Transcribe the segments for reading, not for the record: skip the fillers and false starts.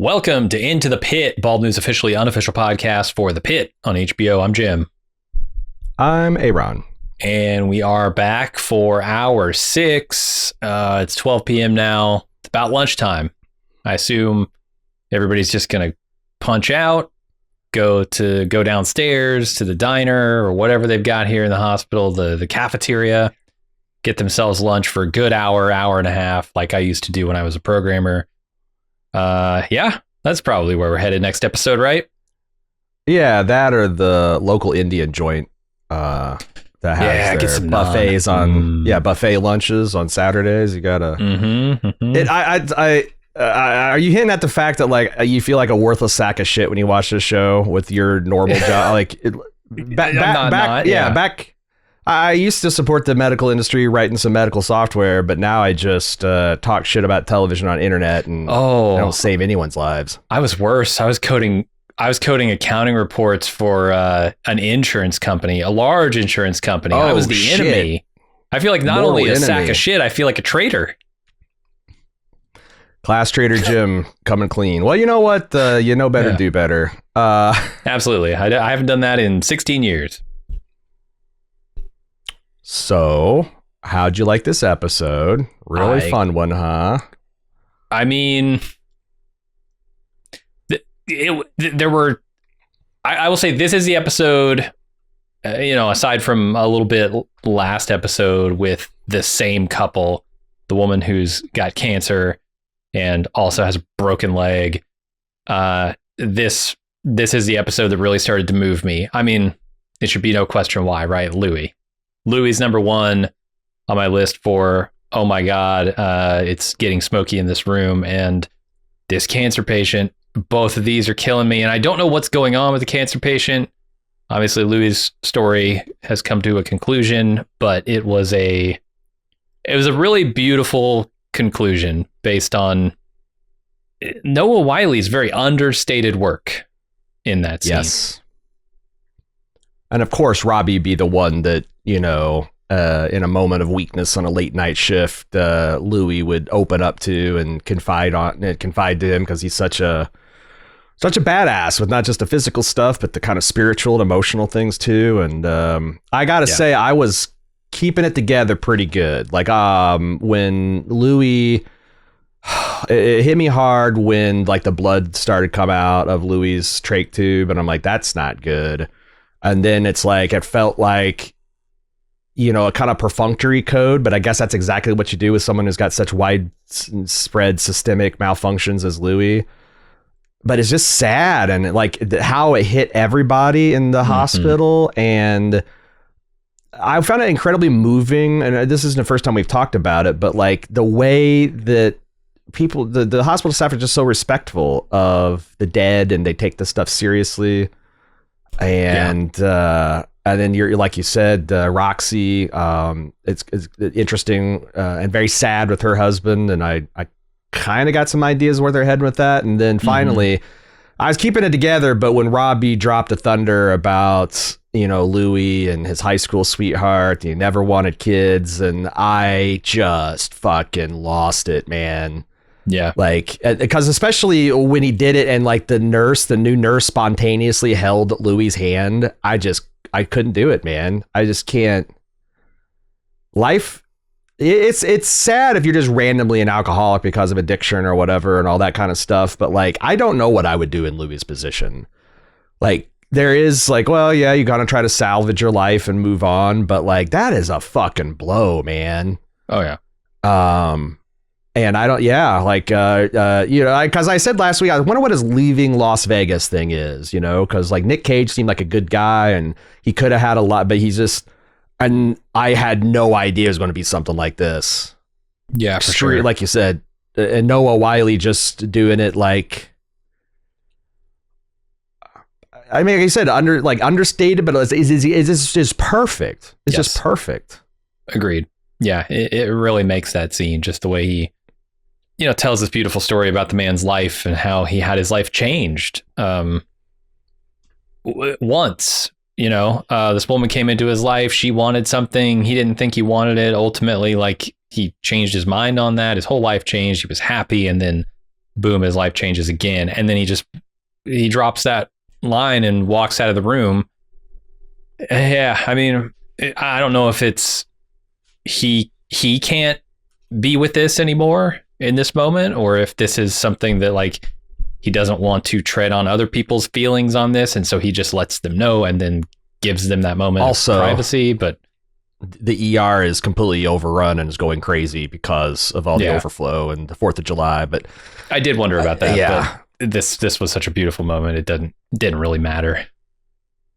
Welcome to Into the Pit, Bald News' officially unofficial podcast for The Pit on HBO. I'm Jim. I'm Aaron. And we are back for hour 6. It's 12 p.m. now. It's about lunchtime. I assume everybody's just going to punch out, go downstairs to the diner or whatever they've got here in the hospital, the cafeteria, get themselves lunch for a good hour and a half, like I used to do when I was a programmer. Yeah, that's probably where we're headed next episode, right? Yeah, that or the local Indian joint that has their buffets on buffet lunches on Saturdays. You gotta are you hinting at the fact that like you feel like a worthless sack of shit when you watch this show with your normal job? Back I used to support the medical industry, writing some medical software, but now I just talk shit about television on internet, and I don't save anyone's lives. I was worse. I was coding accounting reports for an insurance company, a large insurance company. I was the enemy. I feel like not only a sack of shit, I feel like a traitor. Class traitor Jim coming clean. Well, you know what? You know better, do better. Absolutely. I haven't done that in 16 years. So, how'd you like this episode? Really fun one, huh? I mean, there were. I will say this is the episode. Aside from a little bit last episode with the same couple, the woman who's got cancer and also has a broken leg. This is the episode that really started to move me. I mean, it should be no question why, right? Louie's number one on my list for, oh my God, it's getting smoky in this room, and this cancer patient, both of these are killing me. And I don't know what's going on with the cancer patient. Obviously, Louie's story has come to a conclusion, but it was a really beautiful conclusion based on Noah Wiley's very understated work in that scene. Yes. And of course, Robbie be the one that, in a moment of weakness on a late night shift, Louie would open up to and confide to him, because he's such a badass with not just the physical stuff, but the kind of spiritual and emotional things too. And I gotta say, I was keeping it together pretty good. Like when Louie, it hit me hard when like the blood started come out of Louie's trach tube, and I'm like, that's not good. And then it's like, it felt like, a kind of perfunctory code, but I guess that's exactly what you do with someone who's got such widespread systemic malfunctions as Louie. But it's just sad, and like how it hit everybody in the hospital. And I found it incredibly moving. And this isn't the first time we've talked about it, but like the way that people, the hospital staff are just so respectful of the dead, and they take this stuff seriously. And then you're, like you said, Roxy, it's interesting and very sad with her husband. And I kind of got some ideas where they're heading with that. And then finally, I was keeping it together. But when Robbie dropped the thunder about, Louie and his high school sweetheart, he never wanted kids. And I just fucking lost it, man. Yeah. Like, because especially when he did it and like the new nurse spontaneously held Louie's hand, I couldn't do it, man. I just can't. Life, it's sad if you're just randomly an alcoholic because of addiction or whatever and all that kind of stuff. But like, I don't know what I would do in Louie's position. Like, there is like, well, yeah, you gotta try to salvage your life and move on. But like, that is a fucking blow, man. Oh, yeah. And I don't, because I said last week, I wonder what his leaving Las Vegas thing is, because like Nick Cage seemed like a good guy and he could have had a lot, but he's just, and I had no idea it was going to be something like this. Yeah, for sure. Like you said, and Noah Wiley just doing it like, I mean, like you said, understated, but it's just perfect. It's just perfect. Agreed. Yeah, it really makes that scene, just the way he, tells this beautiful story about the man's life and how he had his life changed. Once, this woman came into his life. She wanted something. He didn't think he wanted it. Ultimately, like, he changed his mind on that. His whole life changed. He was happy. And then boom, his life changes again. And then he drops that line and walks out of the room. Yeah, I mean, I don't know if it's he can't be with this anymore in this moment, or if this is something that like he doesn't want to tread on other people's feelings on this, and so he just lets them know and then gives them that moment of privacy. But the ER is completely overrun and is going crazy because of all the overflow and the 4th of July. But I did wonder about that. Yeah. But this was such a beautiful moment. It didn't really matter.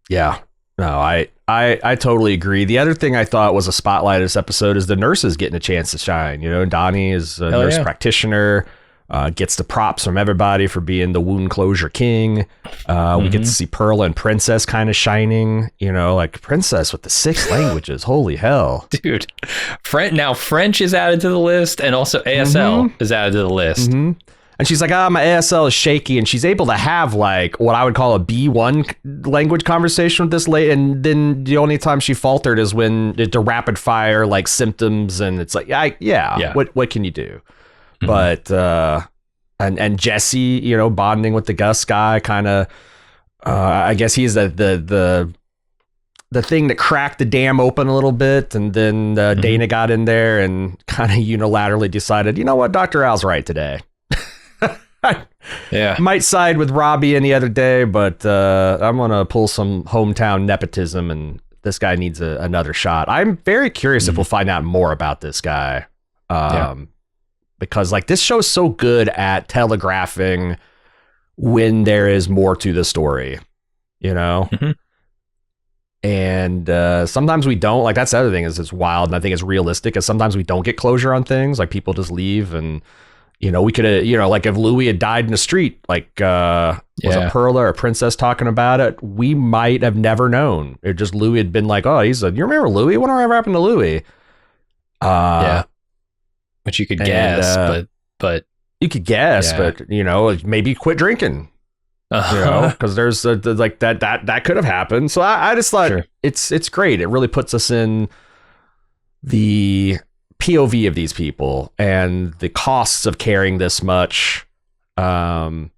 Yeah. No, I totally agree. The other thing I thought was a spotlight of this episode is the nurses getting a chance to shine. You know, Donnie is a nurse practitioner, gets the props from everybody for being the wound closure king. We get to see Pearl and Princess kind of shining, you know, like Princess with the 6 languages. Holy hell. Dude, now French is added to the list, and also ASL is added to the list. And she's like, my ASL is shaky. And she's able to have like what I would call a B1 language conversation with this lady. And then the only time she faltered is when the rapid fire like symptoms. And it's like, what can you do? But, and Jesse, you know, bonding with the Gus guy kind of, I guess he's the thing that cracked the dam open a little bit. And then Dana got in there and kind of unilaterally decided, you know what, Dr. Al's right today. Yeah, might side with Robbie any other day, but I'm gonna pull some hometown nepotism, and this guy needs another shot. I'm very curious if we'll find out more about this guy, because like this show is so good at telegraphing when there is more to the story, you know. And sometimes we don't. Like that's the other thing is it's wild, and I think it's realistic. Is sometimes we don't get closure on things. Like people just leave and. You know, we could have, you know, like if Louis had died in the street, like was a Perla or a Princess talking about it, we might have never known. It just Louis had been like, oh, you remember Louis? Whatever happened to Louis? Which you could guess, but you could guess, but you know, maybe quit drinking. You know, because there's like that could have happened. So I just thought it's great. It really puts us in the POV of these people and the costs of carrying this much. And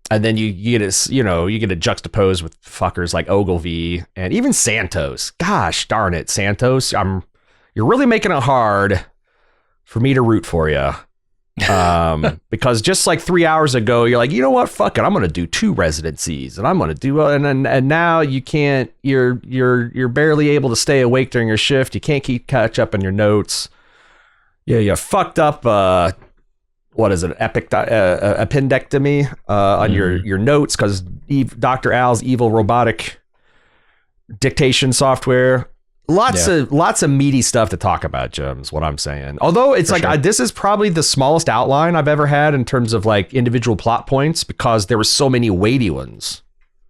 then you get it, you know, you get it juxtaposed with fuckers like Ogilvy and even Santos. Gosh darn it, Santos. You're really making it hard for me to root for you. Because just like 3 hours ago, you're like, you know what? Fuck it. I'm going to do 2 residencies and I'm going to do, and now you can't, you're barely able to stay awake during your shift. You can't catch up on your notes. Yeah, you fucked up. What is it? Appendectomy on your notes because Dr. Al's evil robotic dictation software. Lots of meaty stuff to talk about, Jim, is what I'm saying. Although it's this is probably the smallest outline I've ever had in terms of like individual plot points because there were so many weighty ones.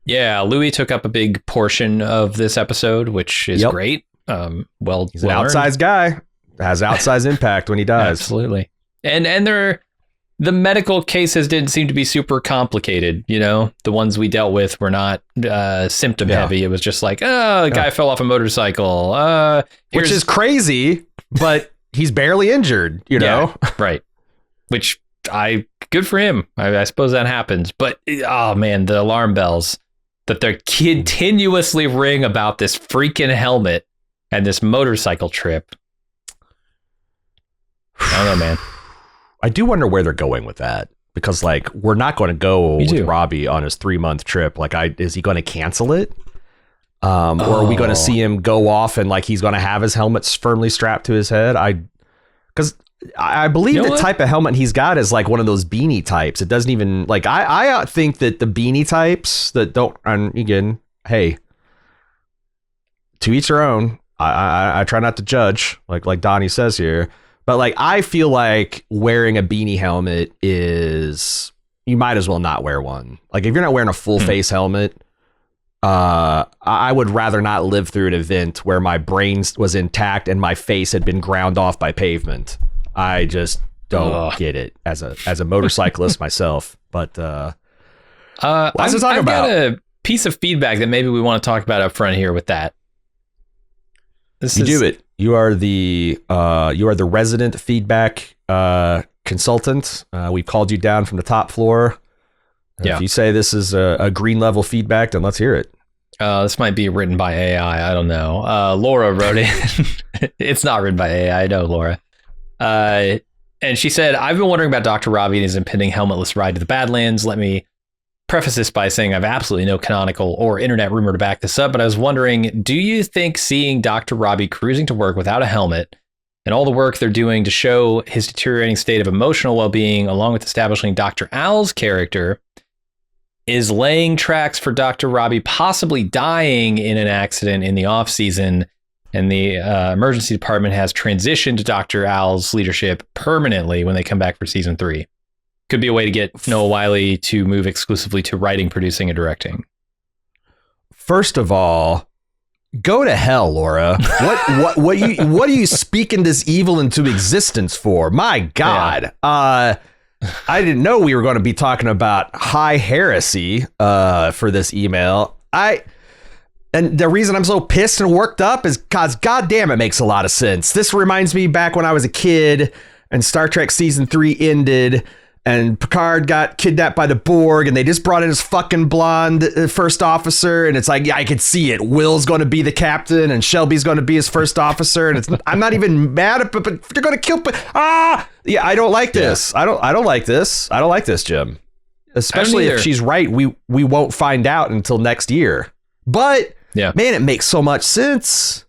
Yeah, Louis took up a big portion of this episode, which is great. He's an outsized guy. Has outsized impact when he dies. Absolutely. And the medical cases didn't seem to be super complicated. You know, the ones we dealt with were not symptom heavy. It was just like, the guy fell off a motorcycle, which is crazy, but he's barely injured, you know? Right. Which good for him. I suppose that happens. But, oh man, the alarm bells that they're continuously ring about this freaking helmet and this motorcycle trip. I don't know, man. I do wonder where they're going with that because, like, we're not going to go with Robbie on his 3-month trip. Like, is he going to cancel it? Or are we going to see him go off and like he's going to have his helmet firmly strapped to his head? Because I believe the type of helmet he's got is like one of those beanie types. It doesn't even like I think that the beanie types that don't. And again, hey, to each their own. I try not to judge, like Donnie says here. But like, I feel like wearing a beanie helmet is, you might as well not wear one. Like if you're not wearing a full face helmet, I would rather not live through an event where my brain was intact and my face had been ground off by pavement. I just don't get it as a motorcyclist myself. But I've got a piece of feedback that maybe we want to talk about up front here with that. Do it. You are the resident feedback consultant. We've called you down from the top floor. Yeah. If you say this is a green level feedback, then let's hear it. This might be written by AI. I don't know. Laura wrote it. It's not written by AI. I know, Laura. And she said, I've been wondering about Dr. Robbie and his impending helmetless ride to the Badlands. Let me preface this by saying I've absolutely no canonical or internet rumor to back this up, but I was wondering, do you think seeing Dr. Robbie cruising to work without a helmet and all the work they're doing to show his deteriorating state of emotional well-being, along with establishing Dr. Al's character, is laying tracks for Dr. Robbie possibly dying in an accident in the off season, and the emergency department has transitioned to Dr. Al's leadership permanently when they come back for season 3? Could be a way to get Noah Wyle to move exclusively to writing, producing, and directing. First of all, go to hell, Laura. What are you speaking this evil into existence for? My God. Yeah. I didn't know we were going to be talking about high heresy for this email. And the reason I'm so pissed and worked up is because, goddamn, it makes a lot of sense. This reminds me back when I was a kid and Star Trek season 3 ended and Picard got kidnapped by the Borg and they just brought in his fucking blonde first officer. And it's like, yeah, I could see it. Will's going to be the captain and Shelby's going to be his first officer. And I'm not even mad at, but they're going to kill. Yeah, I don't like this. Yeah. I don't like this. I don't like this, Jim. Especially if she's right. We won't find out until next year. But yeah, man, it makes so much sense.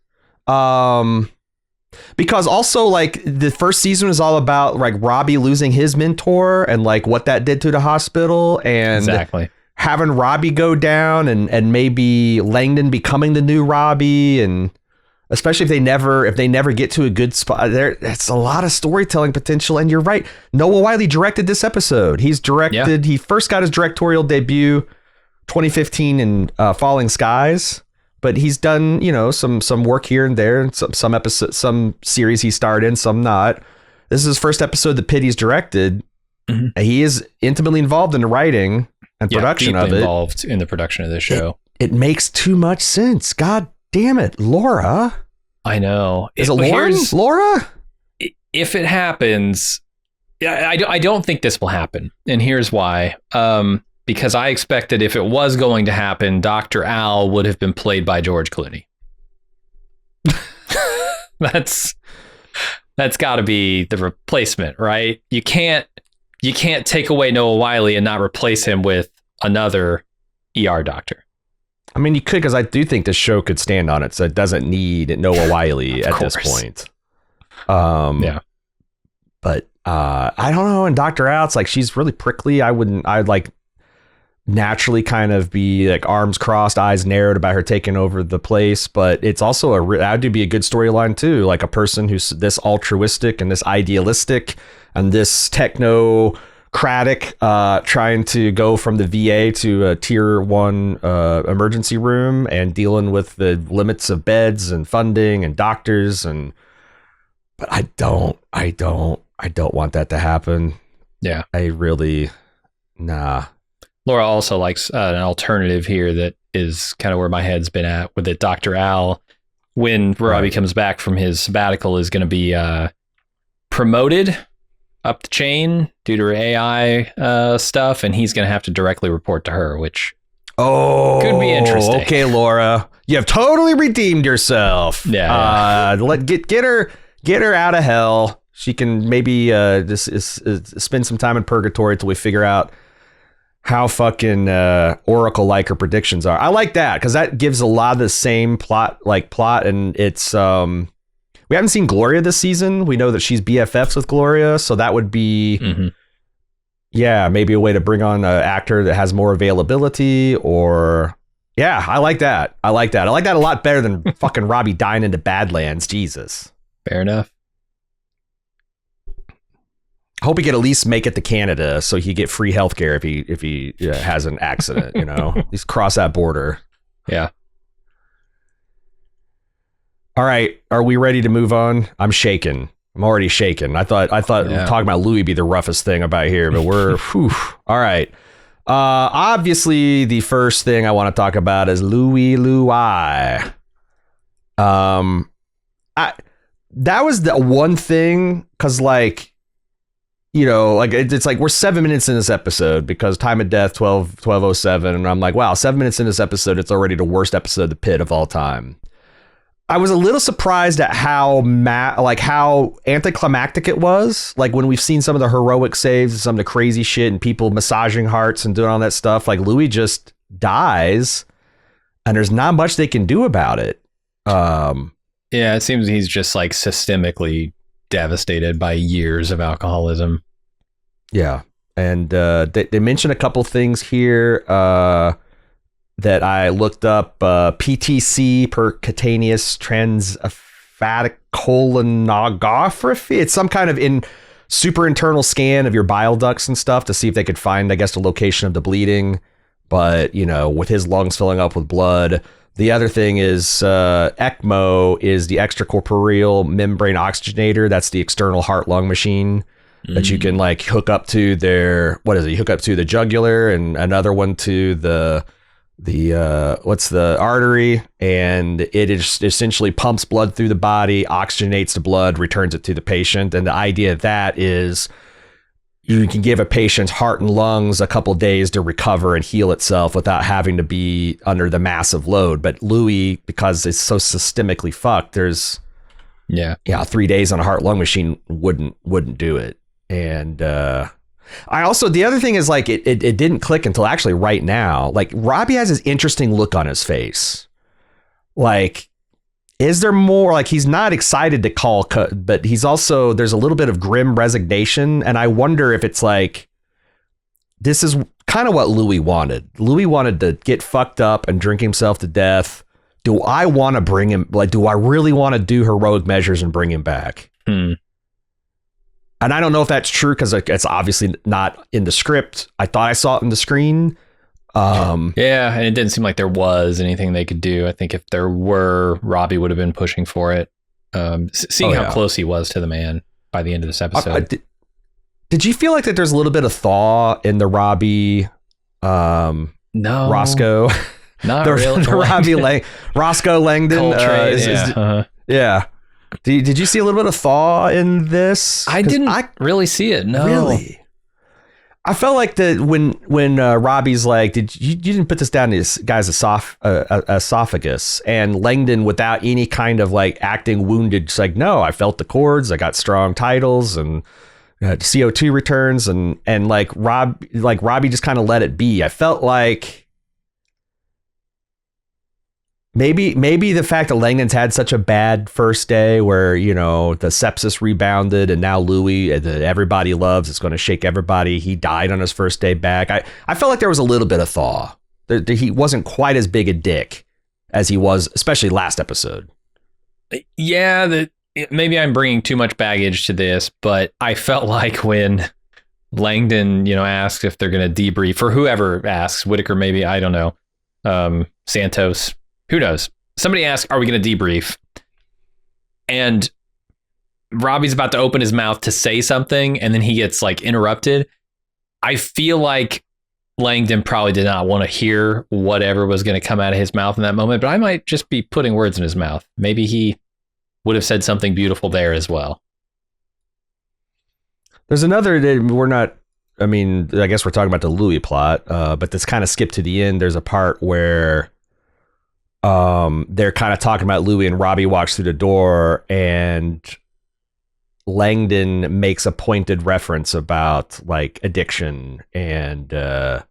Because also, like, the first season is all about like Robbie losing his mentor and like what that did to the hospital, and exactly having Robbie go down and maybe Langdon becoming the new Robbie, and especially if they never get to a good spot there, it's a lot of storytelling potential. And you're right, Noah Wyle directed this episode. He first got his directorial debut 2015 in Falling Skies. But he's done, some work here and there, and some episode, some series he starred in, some not. This is his first episode that Pitt he's directed. Mm-hmm. He is intimately involved in the writing and production of it. Involved in the production of this show. It makes too much sense. God damn it, Laura. I know. Is it Laura? If it happens, I don't think this will happen, and here's why. Because I expected if it was going to happen, Dr. Al would have been played by George Clooney. That's got to be the replacement, right? You can't take away Noah Wyle and not replace him with another ER doctor. I mean, you could, because I do think this show could stand on it, so it doesn't need Noah Wyle at this point. Yeah. But I don't know. And Dr. Al, it's like she's really prickly. I'd like naturally kind of be like arms crossed, eyes narrowed about her taking over the place. But it's also that'd be a good storyline too, like a person who's this altruistic and this idealistic and this technocratic, trying to go from the VA to a tier 1 emergency room and dealing with the limits of beds and funding and doctors. But I don't want that to happen. Yeah, nah. Laura also likes an alternative here that is kind of where my head's been at with it. Dr. Al, when Robbie comes back from his sabbatical, is going to be promoted up the chain due to her AI stuff, and he's going to have to directly report to her, which could be interesting. Okay, Laura, you have totally redeemed yourself. Yeah. Get her out of hell. She can maybe spend some time in purgatory till we figure out how fucking Oracle-like her predictions are. I like that because that gives a lot of the same plot, and it's we haven't seen Gloria this season. We know that she's BFFs with Gloria, so that would be maybe a way to bring on an actor that has more availability. Or I like that. I like that a lot better than fucking Robbie dying into Badlands. Jesus. Fair enough. I hope he could at least make it to Canada so he get free healthcare if he has an accident, at least cross that border. Yeah. All right. Are we ready to move on? I'm shaking. I'm already shaking. I thought talking about Louis be the roughest thing about here, but we're whew. All right. Obviously the first thing I want to talk about is Louis. That was the one thing, because like it's like we're 7 minutes in this episode because time of death 12:07, and I'm like, wow, 7 minutes in this episode, it's already the worst episode of the Pit of all time. I was a little surprised at how how anticlimactic it was. Like when we've seen some of the heroic saves and some of the crazy shit and people massaging hearts and doing all that stuff, like Louis just dies and there's not much they can do about it. Yeah, it seems he's just like systemically devastated by years of alcoholism. Yeah. And they mentioned a couple things here that I looked up. PTC, percutaneous transhepatic colonography. It's some kind of super internal scan of your bile ducts and stuff to see if they could find, I guess, the location of the bleeding. But, with his lungs filling up with blood. The other thing is ECMO is the extracorporeal membrane oxygenator. That's the external heart-lung machine that you can like hook up to their, what is it? You hook up to the jugular and another one to the artery, and it is essentially pumps blood through the body, oxygenates the blood, returns it to the patient. And the idea of that is you can give a patient's heart and lungs a couple days to recover and heal itself without having to be under the massive load. But Louis, because it's so systemically fucked, there's 3 days on a heart lung machine wouldn't do it. And I also, the other thing is like it didn't click until actually right now. Like Robbie has this interesting look on his face. Like, is there more? Like, he's not excited to call, but he's also, there's a little bit of grim resignation. And I wonder if it's like, this is kind of what Louis wanted. Louis wanted to get fucked up and drink himself to death. Do I want to bring him? Like, do I really want to do heroic measures and bring him back? And I don't know if that's true because it's obviously not in the script. I thought I saw it in the screen. Yeah, and it didn't seem like there was anything they could do. I think if there were, Robbie would have been pushing for it. Seeing how close he was to the man by the end of this episode. Did you feel like that there's a little bit of thaw in the Robbie, no, Roscoe? Not really. The Robbie Roscoe Langdon. Yeah. Did you see a little bit of thaw in this? I didn't really see it. No. Really? I felt like that when Robbie's like, you didn't put this down this guy's esophagus, and Langdon, without any kind of like acting wounded, just like, no, I felt the chords, I got strong titles and CO2 returns, and Robbie just kind of let it be. I felt like maybe the fact that Langdon's had such a bad first day where, the sepsis rebounded and now Louis, that everybody loves, it's going to shake everybody. He died on his first day back. I felt like there was a little bit of thaw. He wasn't quite as big a dick as he was, especially last episode. Yeah, maybe I'm bringing too much baggage to this, but I felt like when Langdon, asks if they're going to debrief, or whoever asks, Whitaker maybe, I don't know, Santos, who knows? Somebody asked, are we going to debrief? And Robbie's about to open his mouth to say something, and then he gets like interrupted. I feel like Langdon probably did not want to hear whatever was going to come out of his mouth in that moment, but I might just be putting words in his mouth. Maybe he would have said something beautiful there as well. There's another that I guess we're talking about the Louis plot, but this kind of skipped to the end. There's a part where they're kind of talking about Louis, and Robbie walks through the door, and Langdon makes a pointed reference about like addiction and how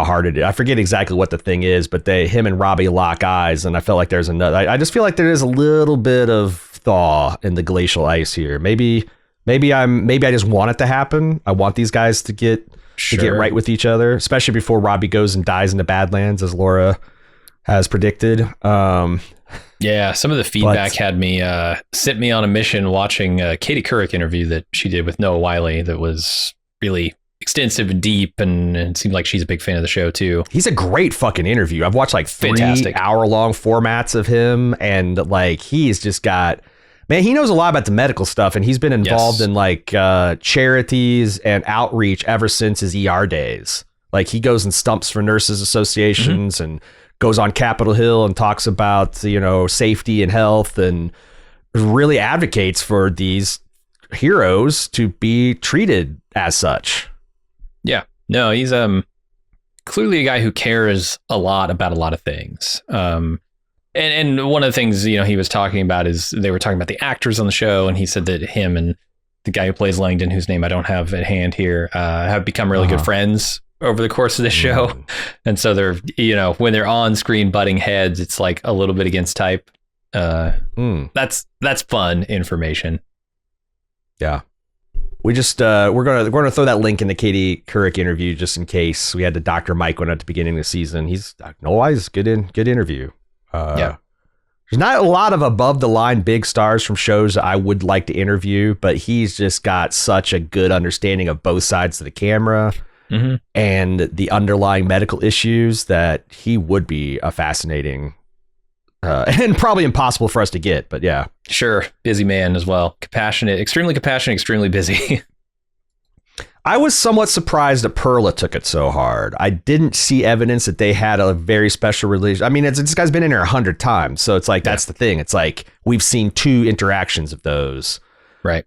hard it is. I forget exactly what the thing is, but him and Robbie lock eyes, and I felt like there's another. I just feel like there is a little bit of thaw in the glacial ice here. Maybe I just want it to happen. I want these guys to get right with each other, especially before Robbie goes and dies in the Badlands, as Laura has predicted. Yeah, some of the feedback had me sent me on a mission watching a Katie Couric interview that she did with Noah Wiley that was really extensive and deep, and it seemed like she's a big fan of the show too. He's a great fucking interview. I've watched like 3-hour-long formats of him, and like he's just got, man, he knows a lot about the medical stuff, and he's been involved in like charities and outreach ever since his ER days. Like he goes and stumps for nurses associations and goes on Capitol Hill and talks about, safety and health, and really advocates for these heroes to be treated as such. Yeah. No, he's clearly a guy who cares a lot about a lot of things. And one of the things, he was talking about is they were talking about the actors on the show, and he said that him and the guy who plays Langdon, whose name I don't have at hand here, have become really good friends over the course of the show. And so they're, when they're on screen butting heads, it's like a little bit against type. That's fun information. Yeah. We just we're gonna throw that link in the Katie Couric interview just in case. We had the Dr. Mike one at the beginning of the season. He's always good interview. Yeah. There's not a lot of above the line big stars from shows I would like to interview, but he's just got such a good understanding of both sides of the camera and the underlying medical issues that he would be a fascinating and probably impossible for us to get, but yeah. Sure. Busy man as well. Extremely compassionate, extremely busy. I was somewhat surprised that Perla took it so hard. I didn't see evidence that they had a very special relationship. I mean, this guy's been in here 100 times. So it's like, that's the thing. It's like, we've seen 2 interactions of those. Right.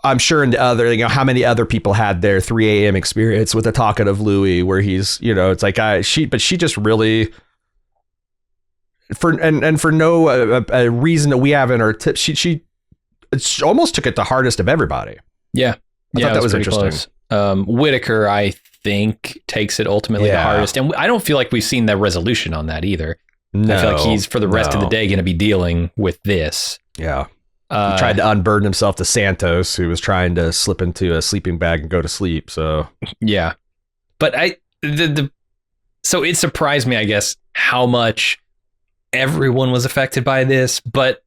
I'm sure in the other, how many other people had their 3 a.m. experience with the talkative Louis where he's, it's like, she just really, for no reason that we have in our tips, she almost took it the hardest of everybody. Yeah. I thought that was interesting. Whitaker, I think, takes it ultimately the hardest. And I don't feel like we've seen the resolution on that either. I feel like he's, for the rest of the day, going to be dealing with this. Yeah. He tried to unburden himself to Santos, who was trying to slip into a sleeping bag and go to sleep. So, yeah. But so it surprised me, I guess, how much everyone was affected by this. But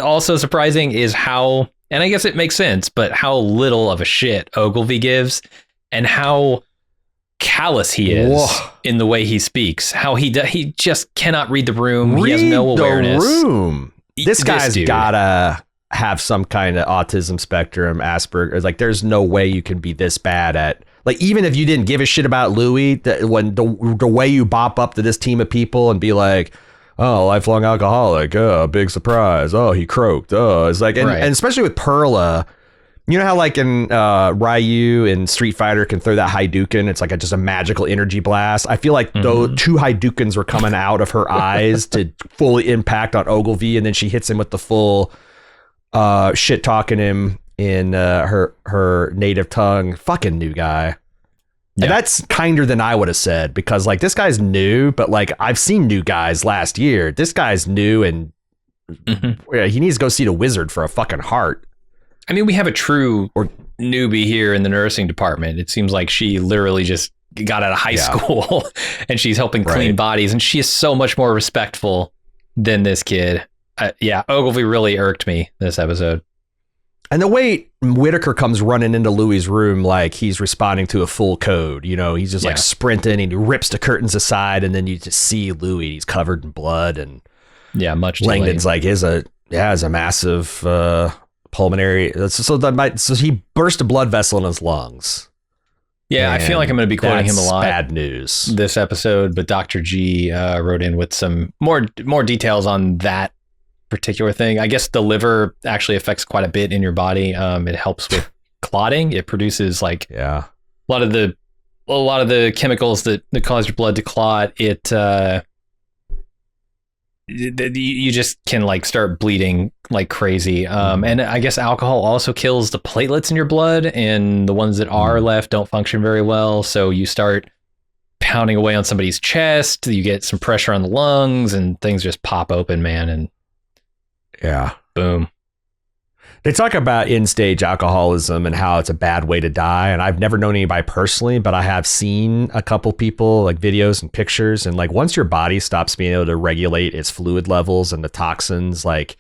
also surprising is how, and I guess it makes sense, but how little of a shit Ogilvy gives and how callous he is in the way he speaks. How he just cannot read the room. He has no awareness. This guy's gotta have some kind of autism spectrum, Asperger's. Like, there's no way you can be this bad at, like, even if you didn't give a shit about Louis, when the way you bop up to this team of people and be like, oh, lifelong alcoholic, oh, big surprise, oh, he croaked, oh, it's like, and especially with Perla, you know how like in Ryu in Street Fighter can throw that Hadouken, it's like just a magical energy blast. I feel like those 2 Hadoukens were coming out of her eyes to fully impact on Ogilvy, and then she hits him with the full shit talking him in her native tongue. Fucking new guy. Yeah. And that's kinder than I would have said, because like, this guy's new, but like, I've seen new guys last year. This guy's new, and he needs to go see the wizard for a fucking heart. I mean, we have a true newbie here in the nursing department. It seems like she literally just got out of high school and she's helping clean bodies, and she is so much more respectful than this kid. Ogilvy really irked me this episode. And the way Whitaker comes running into Louis' room like he's responding to a full code, he's just like sprinting, and he rips the curtains aside, and then you just see Louis, he's covered in blood, and much Langdon's like has a massive pulmonary, so he burst a blood vessel in his lungs. Yeah, and I feel like I'm going to be quoting him a lot. Bad news this episode, but Dr. G wrote in with some more details on that particular thing. I guess the liver actually affects quite a bit in your body. It helps with clotting. It produces like a lot of the chemicals that cause your blood to clot. You just can like start bleeding like crazy. And I guess alcohol also kills the platelets in your blood, and the ones that are left don't function very well. So you start pounding away on somebody's chest, you get some pressure on the lungs, and things just pop open, man. And boom. They talk about end-stage alcoholism and how it's a bad way to die. And I've never known anybody personally, but I have seen a couple people, like videos and pictures. And like, once your body stops being able to regulate its fluid levels and the toxins, like,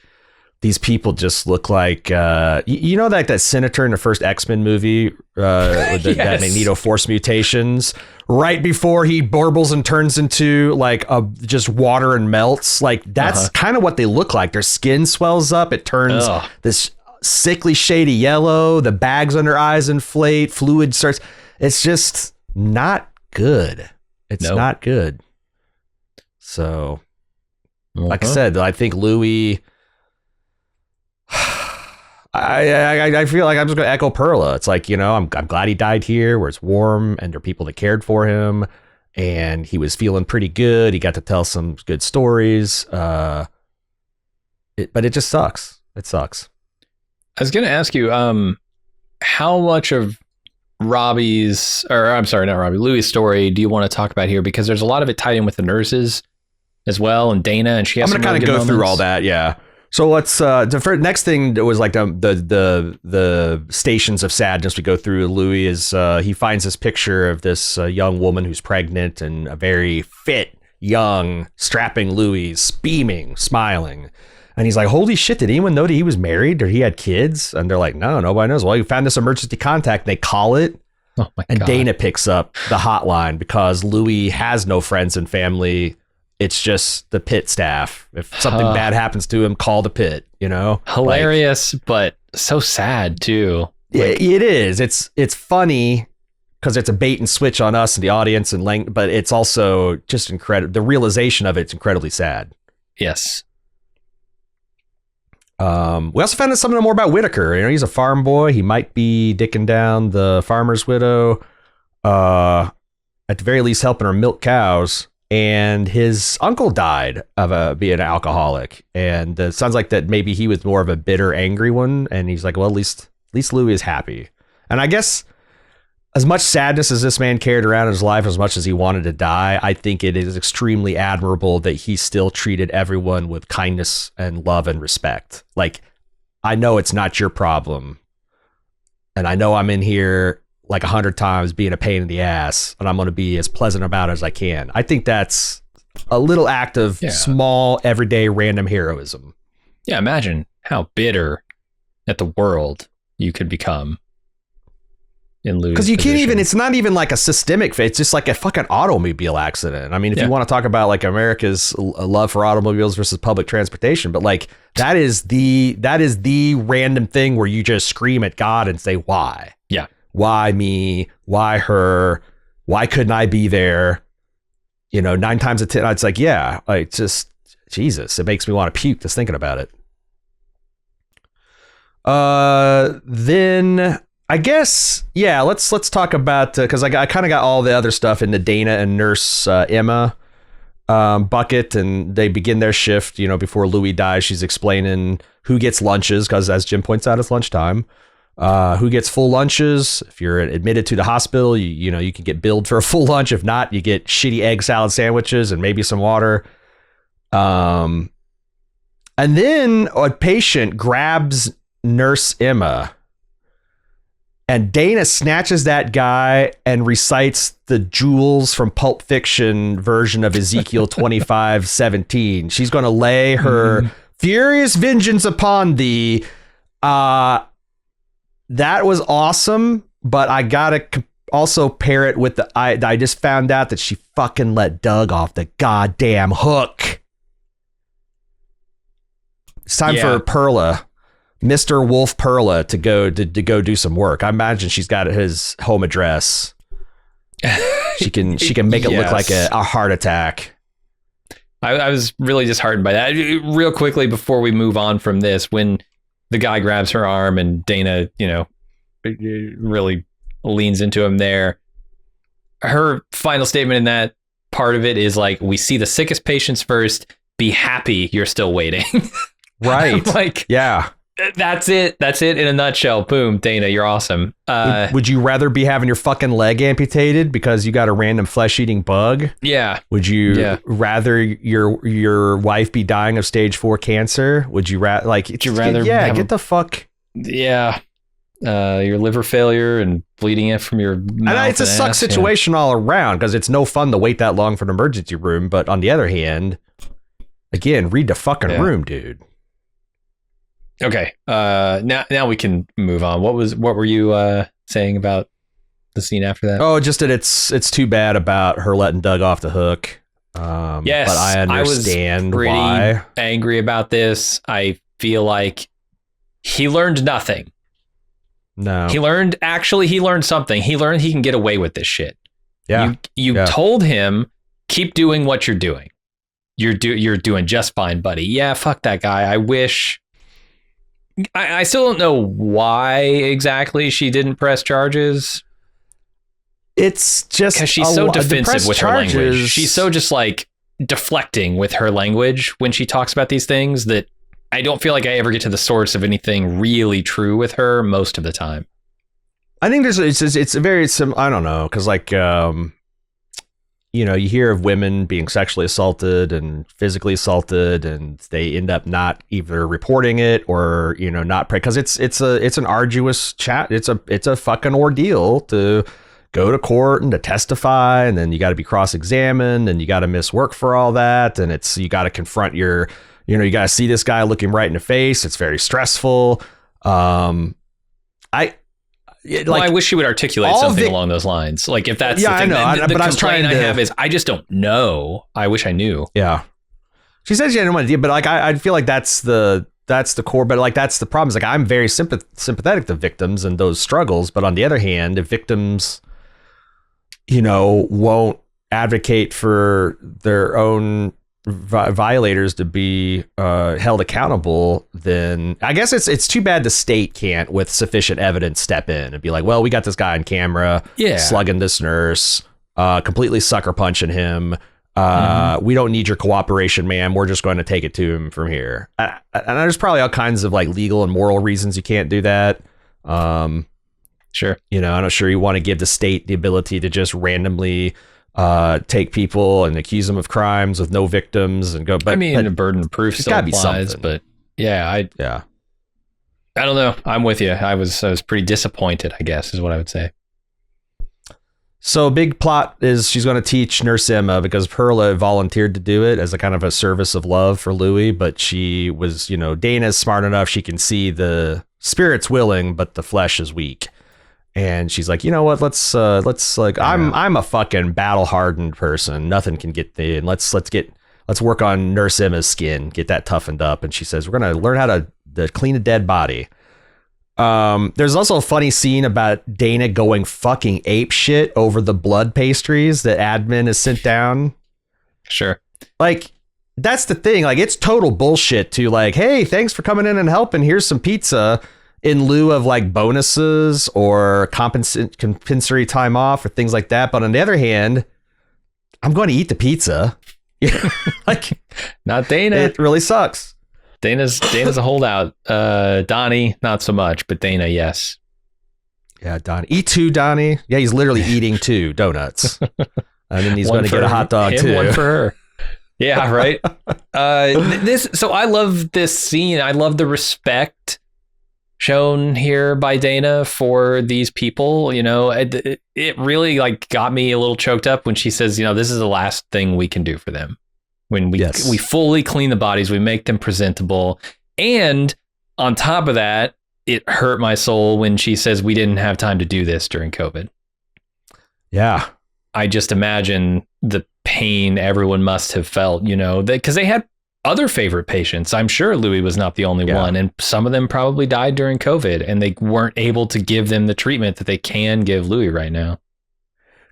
these people just look like, like that senator in the first X-Men movie with that Magneto Force mutations, right before he burbles and turns into like just water and melts. Like, that's kind of what they look like. Their skin swells up. It turns this sickly shady yellow. The bags under eyes inflate. Fluid starts. It's just not good. It's not good. So, like I said, I think Louis... I feel like I'm just going to echo Perla. It's like, I'm glad he died here where it's warm and there are people that cared for him and he was feeling pretty good. He got to tell some good stories. But it just sucks. It sucks. I was going to ask you, how much of Louis' story do you want to talk about here? Because there's a lot of it tied in with the nurses as well, and Dana, and she has. I'm going to kind of go through all that, yeah. So let's the next thing that was like the stations of sadness we go through. Louis is he finds this picture of this young woman who's pregnant and a very fit, young, strapping Louis, beaming, smiling. And he's like, holy shit, did anyone know that he was married or he had kids? And they're like, no, nobody knows. Well, you found this emergency contact. And they call it. Oh my and God. Dana picks up the hotline because Louis has no friends and family. It's just the Pitt staff. If something bad happens to him, call the Pitt, Hilarious, but so sad too. It is. It's funny because it's a bait and switch on us and the audience, but it's also just incredible. The realization of it's incredibly sad. Yes. We also found out something more about Whitaker. He's a farm boy. He might be dicking down the farmer's widow, at the very least helping her milk cows. And his uncle died of being an alcoholic. And it sounds like that maybe he was more of a bitter, angry one. And he's like, well, at least Louis is happy. And I guess as much sadness as this man carried around in his life, as much as he wanted to die, I think it is extremely admirable that he still treated everyone with kindness and love and respect. Like, I know it's not your problem. And I know I'm in here like 100 times being a pain in the ass, and I'm going to be as pleasant about it as I can. I think that's a little act of small, everyday, random heroism. Yeah, imagine how bitter at the world you could become in Louis' because you can't position. even, it's not even like a systemic fate. It's just like a fucking automobile accident. I mean, if you want to talk about like America's love for automobiles versus public transportation, but like that is the random thing where you just scream at God and say, why? Yeah. Why me? Why her? Why couldn't I be there? 9 times out of 10, it's like, just Jesus. It makes me want to puke just thinking about it. Then I guess, let's talk about, because I kind of got all the other stuff in the Dana and Nurse Emma bucket, and they begin their shift, before Louis dies. She's explaining who gets lunches, because as Jim points out, it's lunchtime. Who gets full lunches. If you're admitted to the hospital, you can get billed for a full lunch. If not, you get shitty egg salad sandwiches and maybe some water. And then a patient grabs Nurse Emma, and Dana snatches that guy and recites the Jules from Pulp Fiction version of Ezekiel 25:17. She's going to lay her furious vengeance upon thee. That was awesome, but I gotta also pair it with I just found out that she fucking let Doug off the goddamn hook. It's time for Perla, Mr. Wolf Perla, to go do some work. I imagine she's got his home address. She can make it look like a heart attack. I was really disheartened by that. Real quickly before we move on from this, when the guy grabs her arm and Dana, really leans into him there. Her final statement in that part of it is like, we see the sickest patients first. Be happy you're still waiting. Right. Like, yeah. That's it. That's it in a nutshell. Boom, Dana, you're awesome. Would you rather be having your fucking leg amputated because you got a random flesh-eating bug? Yeah. Would you rather your wife be dying of stage 4 cancer? Would you rather get the fuck? Yeah. Your liver failure and bleeding it from your mouth. And it's a suck situation all around, because it's no fun to wait that long for an emergency room. But on the other hand, again, read the fucking room, dude. Okay. Now we can move on. What were you saying about the scene after that? Oh, just that it's too bad about her letting Doug off the hook. Yes, but I understand I was why. Angry about this. I feel like he learned nothing. No. He learned something. He learned he can get away with this shit. Yeah. You told him, keep doing what you're doing. You're doing just fine, buddy. Yeah, fuck that guy. I wish I still don't know why exactly she didn't press charges. It's just because she's so defensive with her language. She's so just like deflecting with her language when she talks about these things that I don't feel like I ever get to the source of anything really true with her most of the time. I think it's a very I don't know, because like you know, you hear of women being sexually assaulted and physically assaulted, and they end up not either reporting it or, you know, not because it's an arduous chat. It's a fucking ordeal to go to court and to testify, and then you got to be cross-examined, and you got to miss work for all that, and you got to confront you got to see this guy looking right in the face. It's very stressful. I wish she would articulate something along those lines. Like if that's the thing, I know. But I was trying to. I have is I just don't know. I wish I knew. Yeah, she says she had no idea, but like I feel like that's the core. But like that's the problem. Is like I'm very sympathetic to victims and those struggles. But on the other hand, if victims, you know, won't advocate for their own violators to be held accountable, then I guess it's too bad the state can't, with sufficient evidence, step in and be like, well, we got this guy on camera slugging this nurse, completely sucker punching him. We don't need your cooperation, ma'am. We're just going to take it to him from here. And there's probably all kinds of like legal and moral reasons you can't do that. Sure. You know, I'm not sure you want to give the state the ability to just randomly take people and accuse them of crimes with no victims and go. But I mean, the burden of proof still applies. But I don't know. I'm with you. I was pretty disappointed, I guess, is what I would say. So big plot is she's going to teach Nurse Emma because Perla volunteered to do it as a kind of a service of love for Louis. But she was, you know, Dana's smart enough. She can see the spirit's willing, but the flesh is weak. And she's like, you know what? Let's like, I'm a fucking battle hardened person. Nothing can get in. Let's work on Nurse Emma's skin, get that toughened up. And she says, we're going to learn how to clean a dead body. There's also a funny scene about Dana going fucking ape shit over the blood pastries that admin has sent down. Sure. Like, that's the thing. Like, it's total bullshit to like, hey, thanks for coming in and helping. Here's some pizza, in lieu of like bonuses or compensatory time off or things like that. But on the other hand, I'm going to eat the pizza. Like, not Dana. It really sucks. Dana's a holdout. Donnie, not so much, but Dana, yes. Yeah, Donnie. Eat two, Donnie. Yeah, he's literally eating two donuts. And then he's going to get a hot dog too. One for her. Yeah, right. So I love this scene. I love the respect shown here by Dana for these people. You know, it really like got me a little choked up when she says, you know, this is the last thing we can do for them. When we fully clean the bodies, we make them presentable. And on top of that, it hurt my soul when she says we didn't have time to do this during COVID. Yeah. I just imagine the pain everyone must have felt, you know, because they had other favorite patients. I'm sure Louis was not the only one. And some of them probably died during COVID and they weren't able to give them the treatment that they can give Louis right now.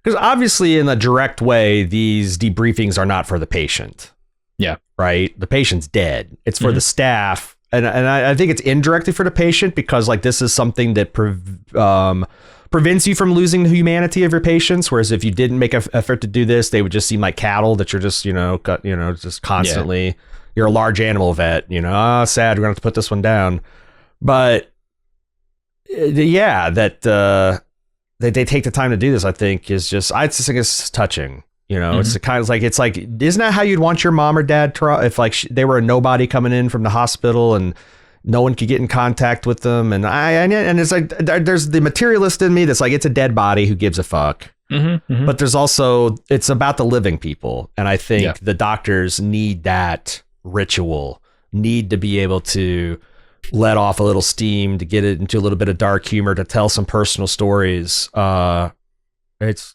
Because obviously in a direct way, these debriefings are not for the patient. Yeah. Right. The patient's dead. It's for the staff. And I think it's indirectly for the patient because like this is something that prevents you from losing the humanity of your patients. Whereas if you didn't make an effort to do this, they would just seem like cattle that you're just, just constantly, you're a large animal vet, sad. We're going to have to put this one down. But that they take the time to do this, I think is just, I just think it's touching. It's it's like, isn't that how you'd want your mom or dad to, if like they were a nobody coming in from the hospital and no one could get in contact with them. And it's like, there's the materialist in me that's like, it's a dead body. Who gives a fuck? But there's also, it's about the living people. And I think the doctors need that ritual, need to be able to let off a little steam, to get it into a little bit of dark humor, to tell some personal stories. It's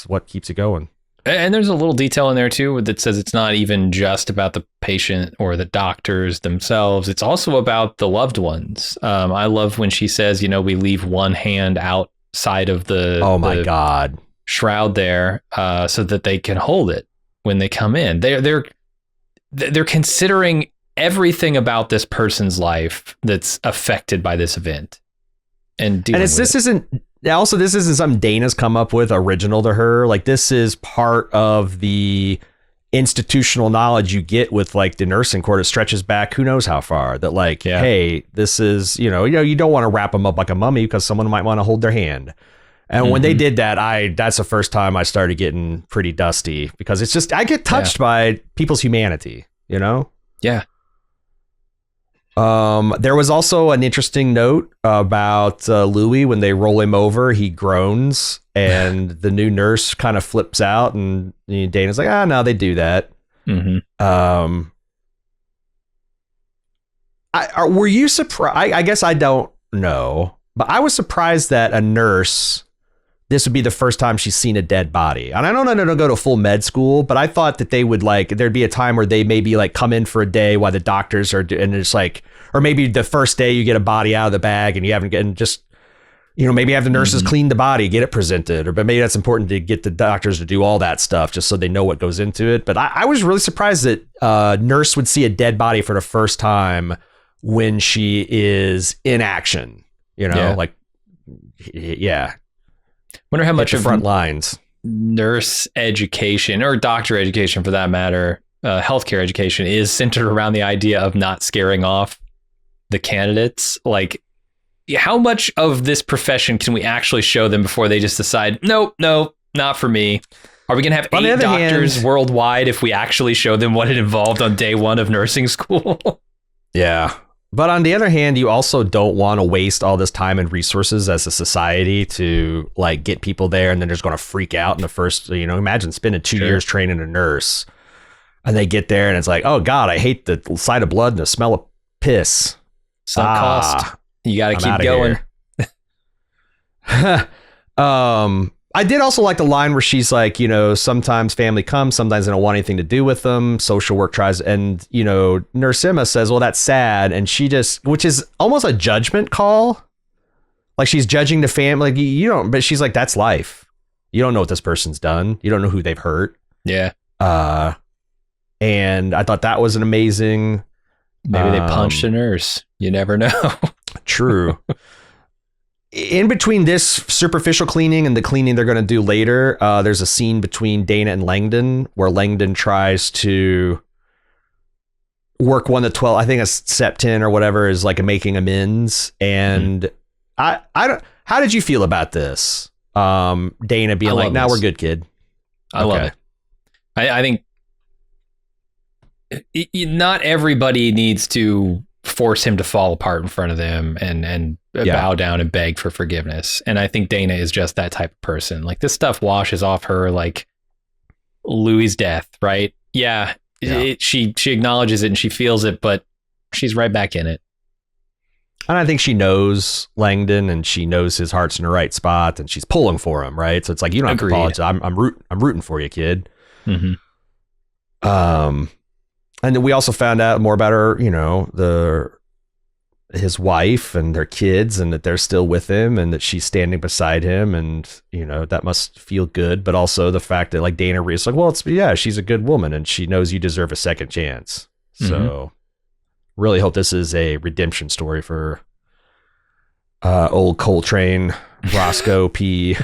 what keeps it going. And there's a little detail in there too that says it's not even just about the patient or the doctors themselves. It's also about the loved ones. I love when she says, we leave one hand outside of the shroud there, so that they can hold it when they come in. They're considering everything about this person's life that's affected by this event. And this isn't something Dana's come up with original to her. Like, this is part of the institutional knowledge you get with like the nursing court. It stretches back who knows how far, that like, hey, this is, you don't want to wrap them up like a mummy because someone might want to hold their hand. And when they did that, that's the first time I started getting pretty dusty, because it's just, I get touched by people's humanity, Yeah. There was also an interesting note about Louis. When they roll him over, he groans, and the new nurse kind of flips out, and Dana's like, no, they do that. Mm-hmm. Were you surprised? I guess I don't know, but I was surprised that a nurse, this would be the first time she's seen a dead body. And I don't know, to go to full med school, but I thought that they would there'd be a time where they maybe come in for a day while the doctors are, and it's or maybe the first day you get a body out of the bag and you haven't gotten, just, maybe have the nurses clean the body, get it presented, but maybe that's important to get the doctors to do all that stuff just so they know what goes into it. But I was really surprised that nurse would see a dead body for the first time when she is in action, yeah. Wonder how much of of front lines nurse education, or doctor education for that matter, healthcare education, is centered around the idea of not scaring off the candidates. Like, how much of this profession can we actually show them before they just decide, nope, not for me? Are we going to have 8 doctors worldwide if we actually show them what it involved on day 1 of nursing school? Yeah. But on the other hand, you also don't want to waste all this time and resources as a society to get people there, and then they're just going to freak out in the first, imagine spending 2 years training a nurse, and they get there and it's like, oh God, I hate the sight of blood and the smell of piss. Sunk cost. You got to keep going. I did also like the line where she's like, sometimes family comes, sometimes they don't want anything to do with them. Social work tries, and, Nurse Emma says, well, that's sad. And she just, which is almost a judgment call. Like, she's judging the family. But she's like, that's life. You don't know what this person's done. You don't know who they've hurt. Yeah. And I thought that was an amazing. Maybe they punched a nurse. You never know. True. In between this superficial cleaning and the cleaning they're going to do later, there's a scene between Dana and Langdon where Langdon tries to work 1 to 12. I think a Septin or whatever is making amends. And I don't. How did you feel about this? Dana being like, "Now we're good, kid." I love it. I think not everybody needs to force him to fall apart in front of them and bow down and beg for forgiveness. And I think Dana is just that type of person. This stuff washes off her like Louis' death, right? Yeah. She acknowledges it and she feels it, but she's right back in it. And I think she knows Langdon, and she knows his heart's in the right spot, and she's pulling for him, right? So it's like, you don't have to apologize. I'm rooting for you, kid. Mm-hmm. And then we also found out more about her, his wife and their kids, and that they're still with him, and that she's standing beside him, and that must feel good. But also the fact that Dana is like, well, she's a good woman, and she knows you deserve a second chance. So really hope this is a redemption story for old Coltrane, Roscoe P.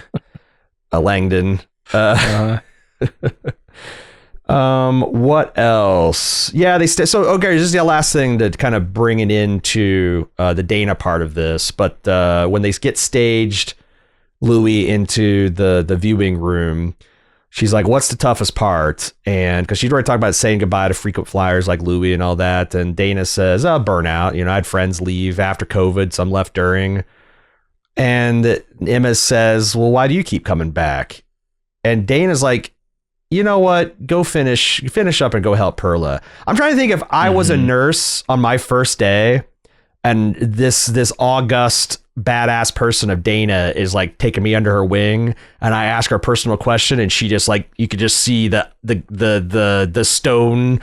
Langdon. What else? Yeah, okay, this is the last thing to kind of bring it into the Dana part of this. But when they get staged Louis into the viewing room, she's like, what's the toughest part? And because she'd already talked about saying goodbye to frequent flyers like Louis and all that. And Dana says, burnout. I had friends leave after COVID, some left during. And Emma says, well, why do you keep coming back? And Dana's like, you know what? Go finish up and go help Perla. I'm trying to think, if I was a nurse on my first day and this august badass person of Dana is taking me under her wing, and I ask her a personal question, and she just you could just see the stone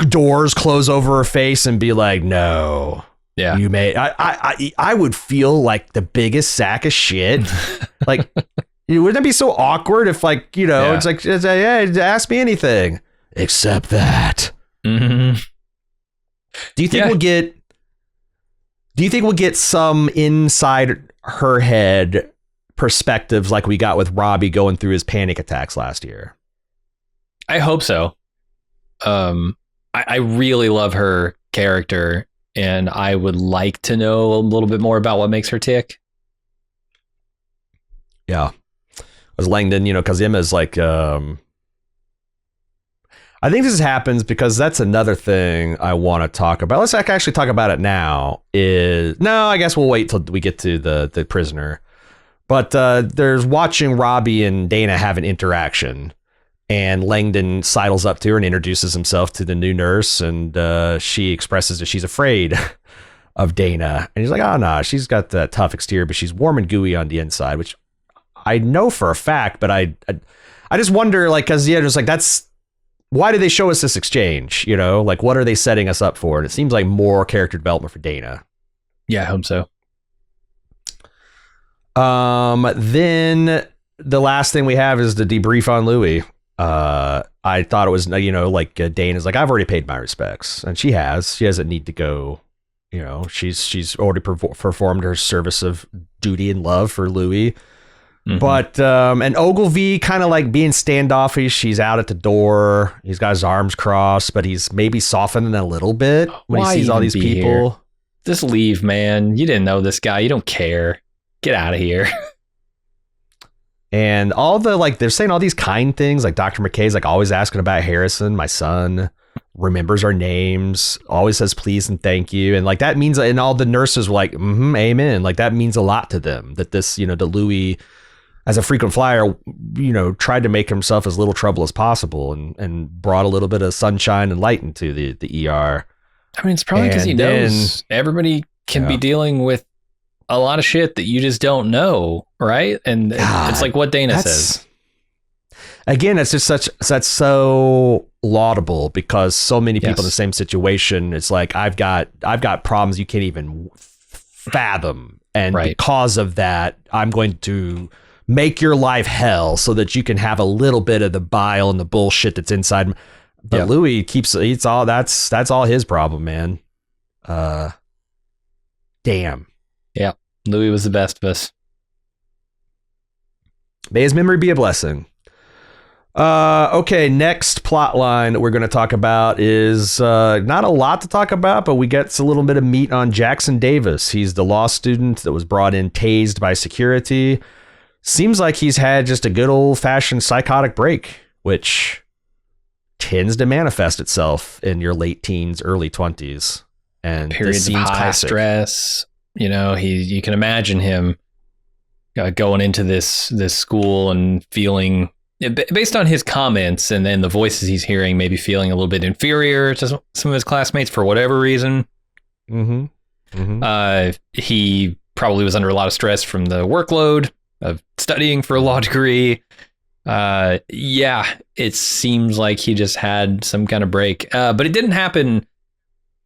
doors close over her face and be like, no. Yeah. You may I would feel like the biggest sack of shit. Wouldn't it be so awkward if it's hey, ask me anything except that. Mm-hmm. Do you think Yeah. we'll get some inside her head perspectives like we got with Robbie going through his panic attacks last year? I hope so. I really love her character, and I would like to know a little bit more about what makes her tick. Yeah. As Langdon, because Emma's like, I think this happens because that's another thing I want to talk about. Let's actually talk about it now. I guess we'll wait till we get to the prisoner. But there's watching Robbie and Dana have an interaction, and Langdon sidles up to her and introduces himself to the new nurse, and she expresses that she's afraid of Dana. And he's like, oh, no, she's got that tough exterior, but she's warm and gooey on the inside, which I know for a fact, but I just wonder, like, because, just like, that's, why did they show us this exchange? Like, what are they setting us up for? And it seems like more character development for Dana. Yeah, I hope so. Then the last thing we have is the debrief on Louis. I thought it was, like Dana's like, I've already paid my respects, and she doesn't need to go. She's already performed her service of duty and love for Louis. Mm-hmm. But and Ogilvy kind of like being standoffish. He's out at the door. He's got his arms crossed, but he's maybe softening a little bit when he sees all these people. Here? Just leave, man. You didn't know this guy. You don't care. Get out of here. And all the, like, they're saying all these kind things, like Dr. McKay's like always asking about Harrison, my son, remembers our names, always says please and thank you. And like that means, and all the nurses were like, amen. Like that means a lot to them that this, the Louis, as a frequent flyer, tried to make himself as little trouble as possible and brought a little bit of sunshine and light into the ER. I mean, it's probably because he knows everybody can be dealing with a lot of shit that you just don't know, right? And it's like what Dana says. Again, it's just that's so laudable because so many people in the same situation. It's like I've got problems you can't even fathom, and because of that, I'm going to make your life hell so that you can have a little bit of the bile and the bullshit that's inside. But Louis eats all that's all his problem, man. Damn. Yeah. Louis was the best of us. May his memory be a blessing. Okay, next plot line that we're going to talk about is not a lot to talk about, but we get a little bit of meat on Jackson Davis. He's the law student that was brought in tased by security. Seems like he's had just a good old-fashioned psychotic break, which tends to manifest itself in your late teens, early 20s. And periods of high stress. You can imagine him going into this school and feeling, based on his comments and then the voices he's hearing, maybe feeling a little bit inferior to some of his classmates for whatever reason. He probably was under a lot of stress from the workload of studying for a law degree. It seems like he just had some kind of break, but it didn't happen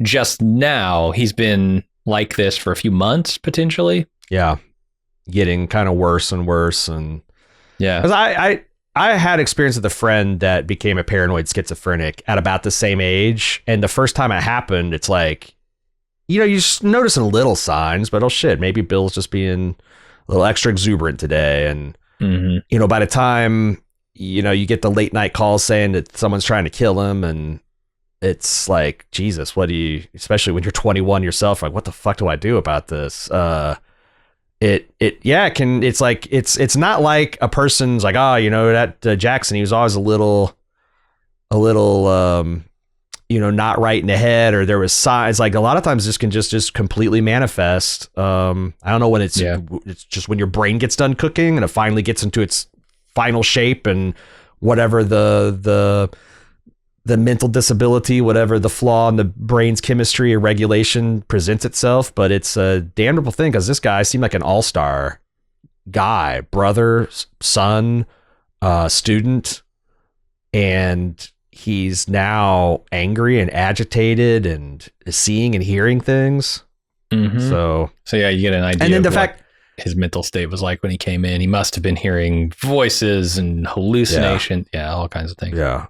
just now. He's been like this for a few months, potentially. Yeah. Getting kind of worse and worse. And yeah, because I had experience with a friend that became a paranoid schizophrenic at about the same age. And the first time it happened, it's like, you just noticing little signs, but oh shit, maybe Bill's just being a little extra exuberant today. And, by the time, you get the late night calls saying that someone's trying to kill him, and it's like, Jesus, what do you, especially when you're 21 yourself, like, what the fuck do I do about this? It's not like a person's like, that Jackson, he was always a little, not right in the head, or there was signs. Like a lot of times this can just completely manifest. I don't know when it's just when your brain gets done cooking and it finally gets into its final shape, and whatever the mental disability, whatever the flaw in the brain's chemistry or regulation presents itself. But it's a damnable thing because this guy seemed like an all-star guy, brother, son, student, and he's now angry and agitated and seeing and hearing things. So yeah, you get an idea. And then the of fact his mental state was like when he came in. He must have been hearing voices and hallucination. Yeah, all kinds of things. Yeah.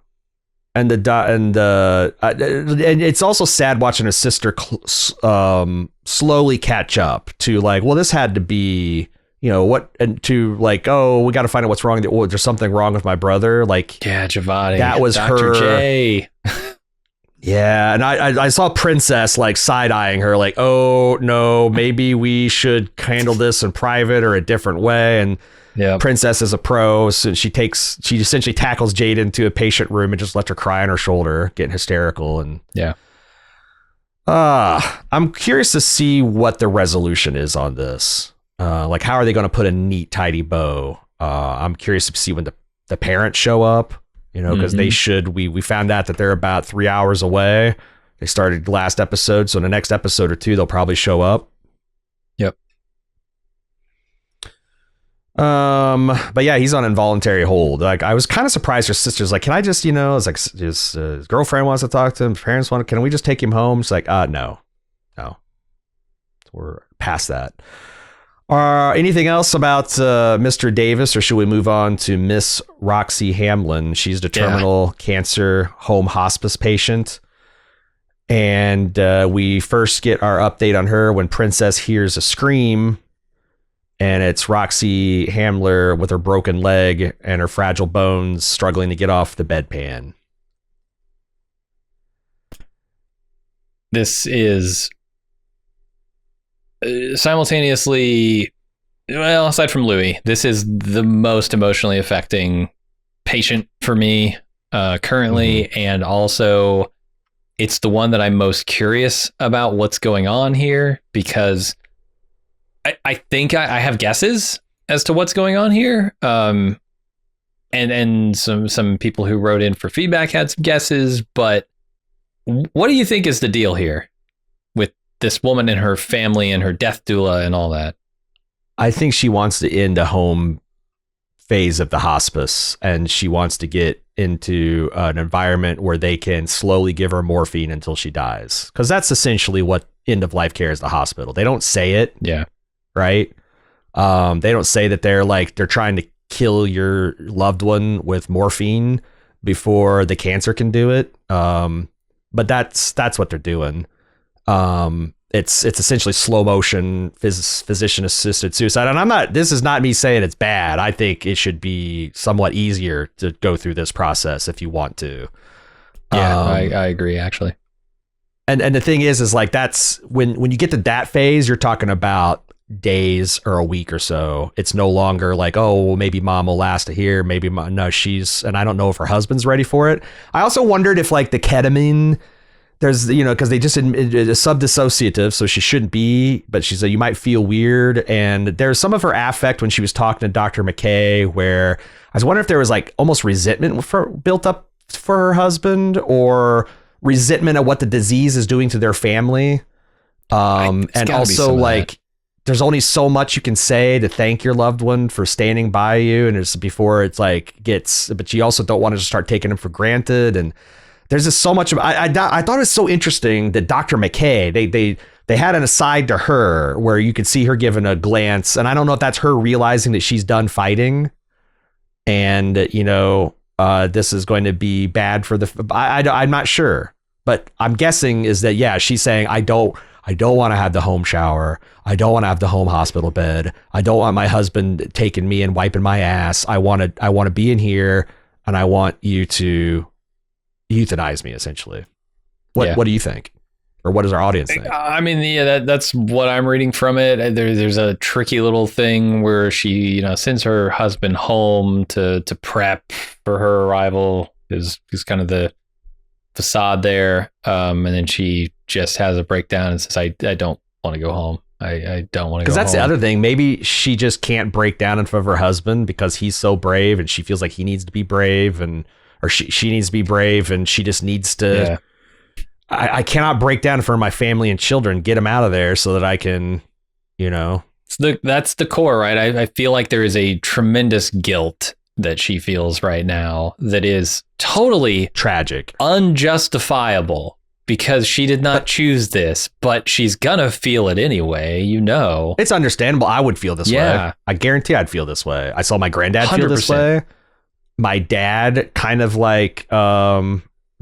and and it's also sad watching his sister slowly catch up to like, well, this had to be, you know, what, and to like, oh, we got to find out what's wrong. There's something wrong with my brother. Like, yeah, Giovanni, that was Dr. her. J. Yeah, and I saw Princess like side-eyeing her like, oh no, maybe we should handle this in private or a different way. And yeah, Princess is a pro, so she essentially tackles Jade into a patient room and just lets her cry on her shoulder, getting hysterical. And yeah, I'm curious to see what the resolution is on this. Like, how are they going to put a neat, tidy bow? I'm curious to see when the parents show up. You know, because they should. We found out that they're about 3 hours away. They started last episode, so in the next episode or two, they'll probably show up. Yep. But yeah, he's on involuntary hold. Like, I was kind of surprised her sister's like, can I just, you know, it's like his girlfriend wants to talk to him, his parents want to, can we just take him home? She's like, no. We're past that. Anything else about Mr. Davis, or should we move on to Miss Roxy Hamlin? She's the terminal cancer home hospice patient. And we first get our update on her when Princess hears a scream, and it's Roxy Hamler with her broken leg and her fragile bones struggling to get off the bedpan. This is simultaneously, well, aside from Louis, this is the most emotionally affecting patient for me currently. And also it's the one that I'm most curious about what's going on here, because I think I have guesses as to what's going on here. And some people who wrote in for feedback had some guesses, but what do you think is the deal here with this woman and her family and her death doula and all that? I think she wants to end the home phase of the hospice, and she wants to get into an environment where they can slowly give her morphine until she dies. Because that's essentially what end of life care is, the hospital. They don't say it. Yeah. Right. They don't say that they're trying to kill your loved one with morphine before the cancer can do it. But that's what they're doing. It's essentially slow motion physician assisted suicide. And this is not me saying it's bad. I think it should be somewhat easier to go through this process if you want to. Yeah, I agree, actually. And the thing is like, that's when you get to that phase, you're talking about days or a week or so. It's no longer like, oh, maybe mom will last here. Maybe no, and I don't know if her husband's ready for it. I also wondered if like the ketamine, there's, you know, because they just admitted a subdissociative, so she shouldn't be, but she said you might feel weird. And there's some of her affect when she was talking to Dr. McKay, where I was wondering if there was like almost resentment built up for her husband, or resentment at what the disease is doing to their family. And also like, there's only so much you can say to thank your loved one for standing by you. And it's before it's like but you also don't want to just start taking them for granted. And there's just so much of, I thought it was so interesting that Dr. McKay, they had an aside to her where you could see her giving a glance. And I don't know if that's her realizing that she's done fighting, and, you know, this is going to be bad for I'm not sure, but I'm guessing is that, yeah, she's saying, I don't want to have the home shower. I don't want to have the home hospital bed. I don't want my husband taking me and wiping my ass. I want to be in here, and I want you to euthanize me, essentially. What do you think? Or what does our audience think? I mean, yeah, that's what I'm reading from it. There's a tricky little thing where she, you know, sends her husband home to prep for her arrival, is kind of the facade there. And then she just has a breakdown and says, I don't want to go home. I don't want to go home. Because that's the other thing. Maybe she just can't break down in front of her husband because he's so brave, and she feels like he needs to be brave, or she needs to be brave, and she just needs to. Yeah. I cannot break down in front of my family and children. Get them out of there so that I can, you know. That's the core, right? I feel like there is a tremendous guilt that she feels right now that is totally tragic, unjustifiable, because she did not choose this, but she's gonna feel it anyway, you know. It's understandable. I would feel this way. I guarantee I'd feel this way. I saw my granddad 100%. Feel this way. My dad kind of like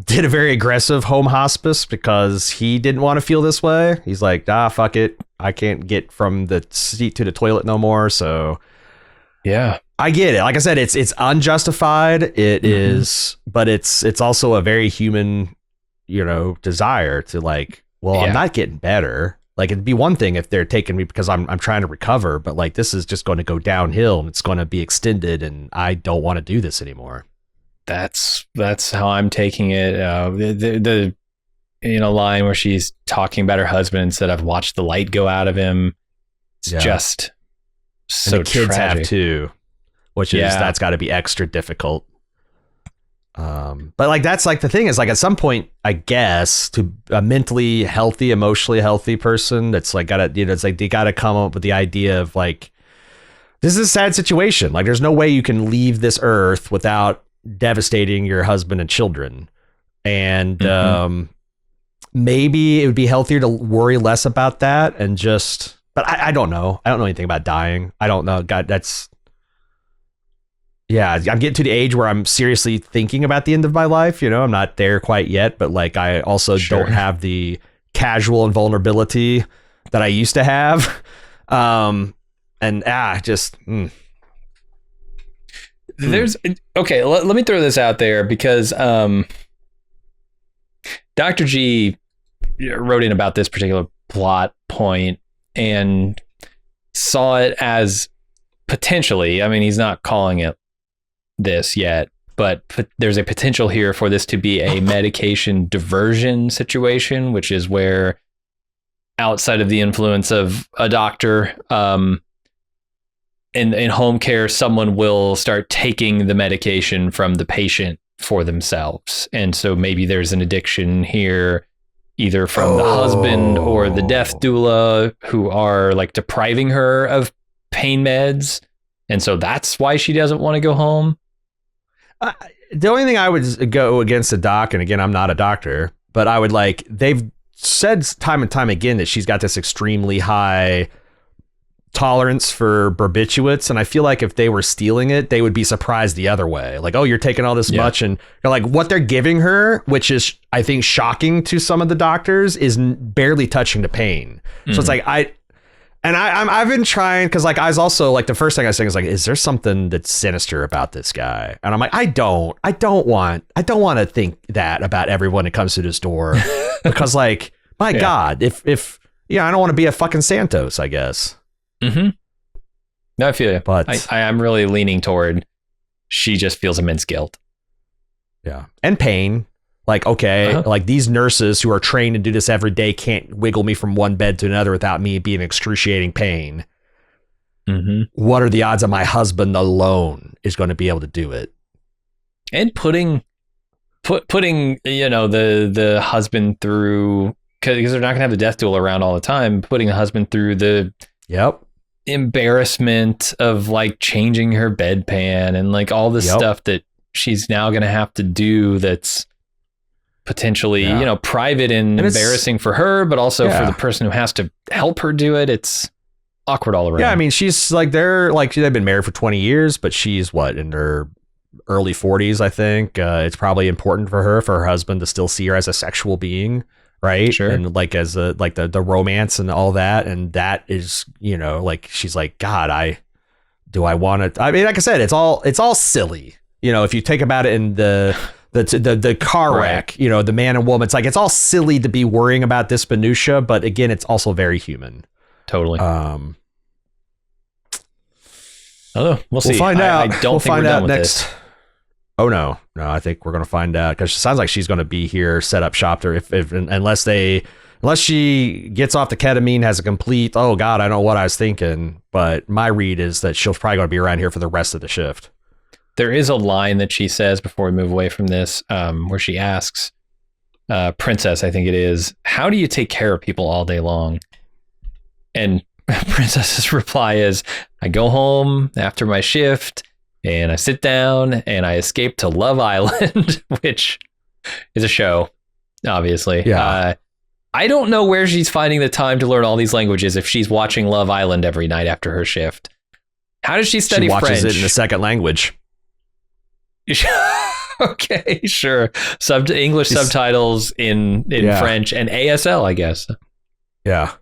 did a very aggressive home hospice because he didn't want to feel this way. He's like, fuck it. I can't get from the seat to the toilet no more. So yeah, I get it. Like I said, it's unjustified. It is, but it's also a very human, desire to like, well, I'm not getting better. Like, it'd be one thing if they're taking me because I'm trying to recover, but like this is just going to go downhill and it's going to be extended, and I don't want to do this anymore. That's how I'm taking it. The line where she's talking about her husband and said, "I've watched the light go out of him." It's just so and the kids tragic. have too, which is that's got to be extra difficult. But like that's like the thing is like at some point, I guess, to a mentally healthy, emotionally healthy person, that's like gotta it's like they gotta come up with the idea of like, this is a sad situation. Like there's no way you can leave this earth without devastating your husband and children, and maybe it would be healthier to worry less about that and just. But I don't know. I don't know anything about dying. I don't know. God, that's. Yeah, I'm getting to the age where I'm seriously thinking about the end of my life. I'm not there quite yet, but like I also don't have the casual invulnerability that I used to have. There's okay. Let me throw this out there because Dr. G wrote in about this particular plot point and saw it as potentially. I mean, he's not calling it this yet, but there's a potential here for this to be a medication diversion situation, which is where outside of the influence of a doctor, in home care, someone will start taking the medication from the patient for themselves. And so maybe there's an addiction here, either from the husband or the death doula, who are like depriving her of pain meds. And so that's why she doesn't want to go home. The only thing I would go against the doc, and again, I'm not a doctor, but I would like, they've said time and time again that she's got this extremely high tolerance for barbiturates, and I feel like if they were stealing it, they would be surprised the other way. Like, oh, you're taking all this much, and like what they're giving her, which is I think shocking to some of the doctors, is barely touching the pain. So it's like I've been trying, because like I was also like, the first thing I was saying is like, is there something that's sinister about this guy? And I'm like, I don't want to think that about everyone that comes through this door, because like, my God, if I don't want to be a fucking Santos, I guess. Mm-hmm. No, I feel you, but I am really leaning toward she just feels immense guilt. Yeah, and pain. Like, okay, like these nurses who are trained to do this every day can't wiggle me from one bed to another without me being excruciating pain. Mm-hmm. What are the odds that my husband alone is going to be able to do it? And putting the husband through, because they're not going to have the death doula around all the time, putting the husband through the embarrassment of like changing her bedpan and like all this stuff that she's now going to have to do, that's potentially private and embarrassing for her, but also for the person who has to help her do it. It's awkward all around. Yeah, I mean, she's like, they've been married for 20 years, but she's in her early 40s, I think. It's probably important for her husband to still see her as a sexual being, right? Sure. And like as a like the romance and all that, and that is, like she's like, God, I want to. I mean, like I said, it's all silly. If you think about it in the car wreck, the man and woman, it's like, it's all silly to be worrying about this minutia, but again, it's also very human. Totally. We'll see. Find out. I don't think we're done with this. Oh no, I think we're going to find out, because it sounds like she's going to be here, set up shop there, unless she gets off the ketamine, has a complete, oh God, I don't know what I was thinking. But my read is that she'll probably going to be around here for the rest of the shift. There is a line that she says before we move away from this, where she asks Princess, I think it is, how do you take care of people all day long? And Princess's reply is, I go home after my shift and I sit down and I escape to Love Island, which is a show, obviously. Yeah. I don't know where she's finding the time to learn all these languages if she's watching Love Island every night after her shift. How does she study French? She watches it in a second language. Okay, sure. English subtitles in French and ASL, I guess. Yeah.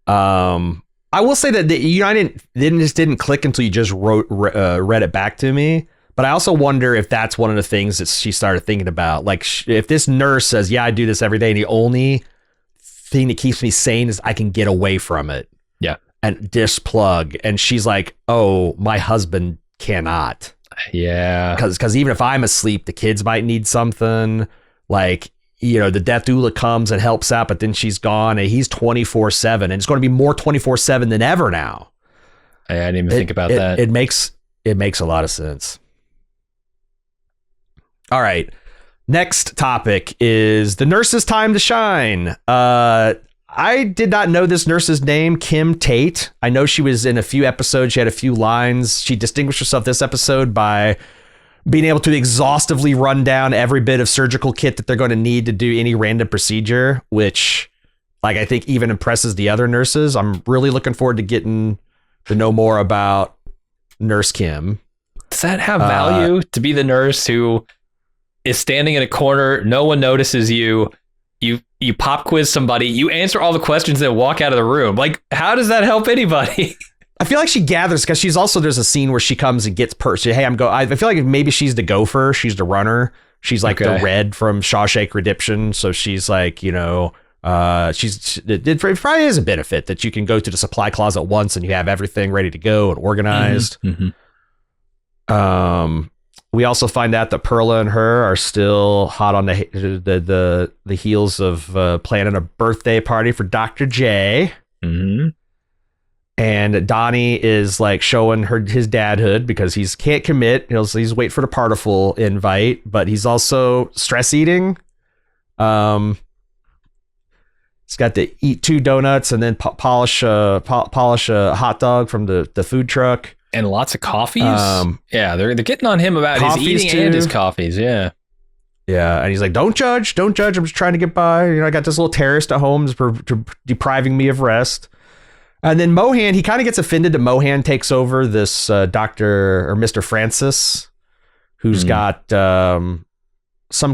I will say that I didn't click until you just read it back to me. But I also wonder if that's one of the things that she started thinking about. Like, if this nurse says, "Yeah, I do this every day," and the only thing that keeps me sane is I can get away from it. Yeah. And displug. And she's like, "Oh, my husband cannot." Yeah. Because even if I'm asleep, the kids might need something. Like, the death doula comes and helps out, but then she's gone and he's 24/7, and it's going to be more 24/7 than ever now. I didn't even think about that. It makes a lot of sense. All right. Next topic is the nurse's time to shine. I did not know this nurse's name, Kim Tate. I know she was in a few episodes. She had a few lines. She distinguished herself this episode by being able to exhaustively run down every bit of surgical kit that they're going to need to do any random procedure, which, like, I think even impresses the other nurses. I'm really looking forward to getting to know more about Nurse Kim. Does that have value to be the nurse who is standing in a corner? No one notices you. You pop quiz somebody. You answer all the questions and walk out of the room. Like, how does that help anybody? I feel like she gathers because there's a scene where she comes and gets hey, I feel like maybe she's the gopher. She's the runner. She's like the Red from Shawshank Redemption. So she's like, it probably is a benefit that you can go to the supply closet once and you have everything ready to go and organized. Mm-hmm. We also find out that Perla and her are still hot on the heels of planning a birthday party for Dr. J. Mm-hmm. And Donnie is like showing his dadhood because he can't commit. He's waiting for the Partiful invite, but he's also stress eating. He's got to eat 2 donuts and then polish a hot dog from the food truck. And lots of coffees. Yeah, they're getting on him about his eating too. And his coffees. Yeah. Yeah. And he's like, don't judge. I'm just trying to get by. I got this little terrorist at home depriving me of rest. And then Mohan, he kind of gets offended that Mohan takes over this Dr. or Mr. Francis, who's got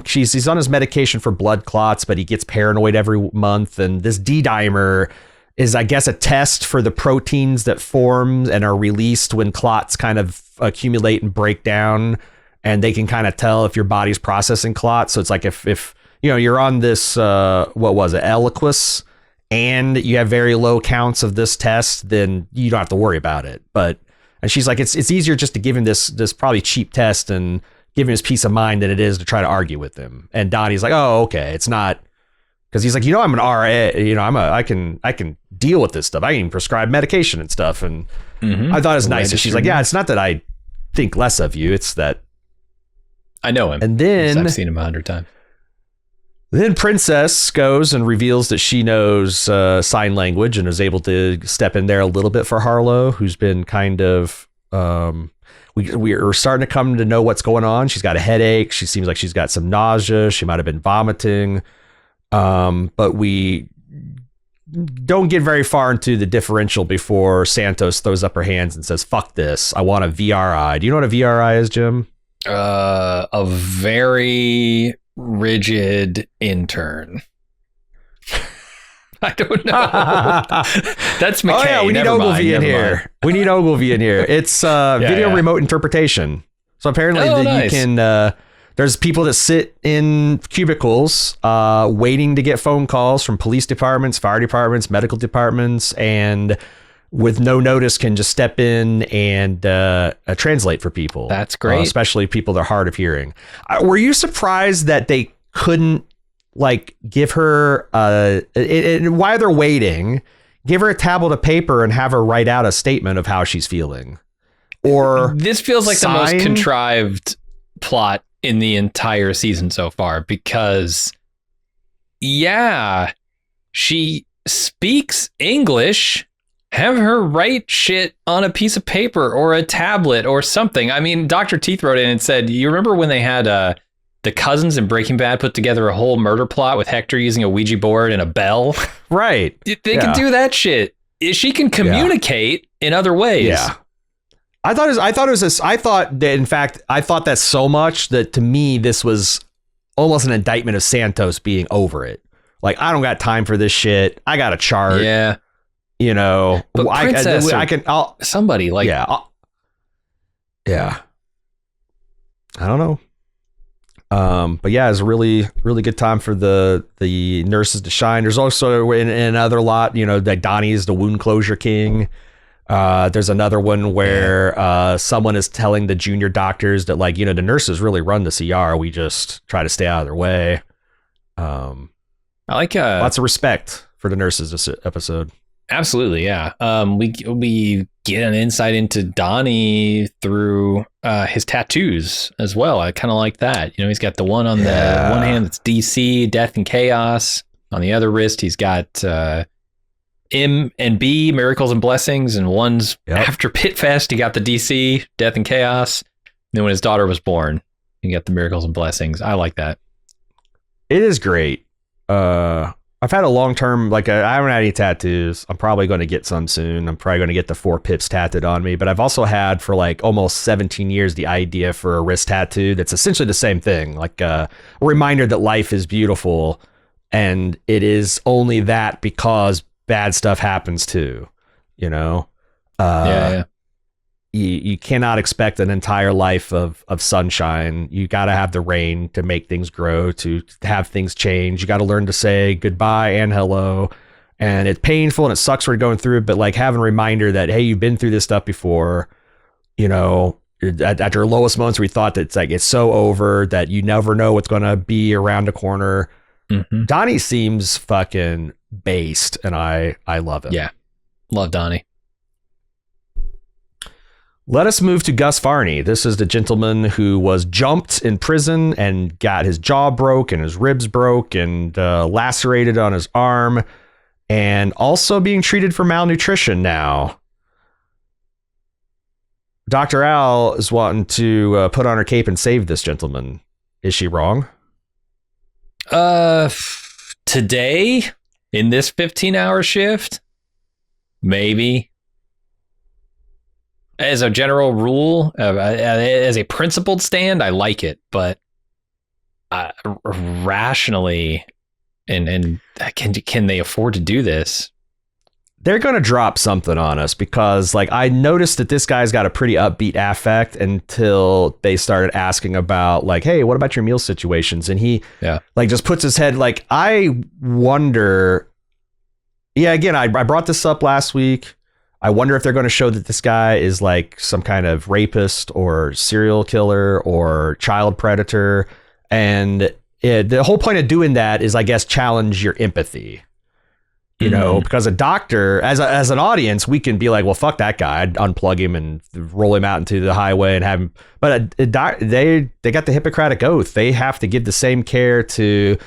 he's on his medication for blood clots, but he gets paranoid every month. And this D-dimer is, I guess, a test for the proteins that form and are released when clots kind of accumulate and break down, and they can kind of tell if your body's processing clots. So it's like if you're on this, what was it, Eliquis, and you have very low counts of this test, then you don't have to worry about it. And she's like, it's easier just to give him this probably cheap test and give him his peace of mind than it is to try to argue with him. And Donnie's like, oh, okay, it's not. Because he's like, I'm an RA, I can deal with this stuff. I can even prescribe medication and stuff. And I thought it was nice. And she's like, yeah, it's not that I think less of you. It's that I know him. And then I've seen him 100 times. Then Princess goes and reveals that she knows sign language and is able to step in there a little bit for Harlow, who's been kind of, we're starting to come to know what's going on. She's got a headache. She seems like she's got some nausea. She might've been vomiting. But we don't get very far into the differential before Santos throws up her hands and says, fuck this. I want a VRI. Do you know what a VRI is, Jim? A very rigid intern. I don't know. That's McKay. Oh yeah, we need Ogilvy in here. We need Ogilvy in here. It's video remote interpretation. So apparently you can... There's people that sit in cubicles waiting to get phone calls from police departments, fire departments, medical departments, and with no notice can just step in and translate for people. That's great. Especially people that are hard of hearing. Were you surprised that they couldn't give her, while they're waiting, give her a tablet of paper and have her write out a statement of how she's feeling? Or this feels like the most contrived plot in the entire season so far, because she speaks English. Have her write shit on a piece of paper or a tablet or something. I mean, Dr. Teeth wrote in and said, you remember when they had the cousins in Breaking Bad put together a whole murder plot with Hector using a Ouija board and a bell? Right. They can do that shit. She can communicate in other ways. Yeah. I thought that, in fact, I thought that so much that to me, this was almost an indictment of Santos being over it. Like, I don't got time for this shit. I got a chart. Yeah. You know, but I'll somebody like, yeah. I don't know. But yeah, it's a really, really good time for the nurses to shine. There's also in another lot, you know, like Donnie's the wound closure king. There's another one where someone is telling the junior doctors that, like, you know, the nurses really run the CR. We just try to stay out of their way. I like lots of respect for the nurses this episode. Absolutely, yeah. We get an insight into Donnie through his tattoos as well. I kind of like that. You know, he's got the one on the one hand that's DC, Death and Chaos. On the other wrist, he's got M and B, Miracles and Blessings, and one's after Pitt Fest. He got the DC, Death and Chaos. And then when his daughter was born, he got the Miracles and Blessings. I like that. It is great. I've had a long-term, like, I haven't had any tattoos. I'm probably going to get some soon. I'm probably going to get the 4 pips tattooed on me. But I've also had for like almost 17 years the idea for a wrist tattoo that's essentially the same thing, like a reminder that life is beautiful, and it is only that because bad stuff happens too. You know, You cannot expect an entire life of sunshine. You got to have the rain to make things grow, to have things change. You got to learn to say goodbye and hello. And it's painful and it sucks when you're going through it, but like having a reminder that, hey, you've been through this stuff before, you know, at your lowest moments where you thought that it's like, it's so over that you never know what's going to be around the corner. Mm-hmm. Donnie seems fucking based, and I love it. Yeah. Love Donnie. Let us move to Gus Varney. This is the gentleman who was jumped in prison and got his jaw broke and his ribs broke and lacerated on his arm, and also being treated for malnutrition now. Dr. Al is wanting to put on her cape and save this gentleman. Is she wrong? Today, in this 15-hour shift, maybe. As a general rule, as a principled stand, I like it, but rationally, and can they afford to do this? They're going to drop something on us because, like, I noticed that this guy's got a pretty upbeat affect until they started asking about, like, hey, what about your meal situations? And he, like, just puts his head, like, I wonder. Yeah, again, I brought this up last week. I wonder if they're going to show that this guy is like some kind of rapist or serial killer or child predator. And the whole point of doing that is, I guess, challenge your empathy, you know, because a doctor, as an audience, we can be like, well, fuck that guy. I'd unplug him and roll him out into the highway and have him. But they got the Hippocratic Oath. They have to give the same care to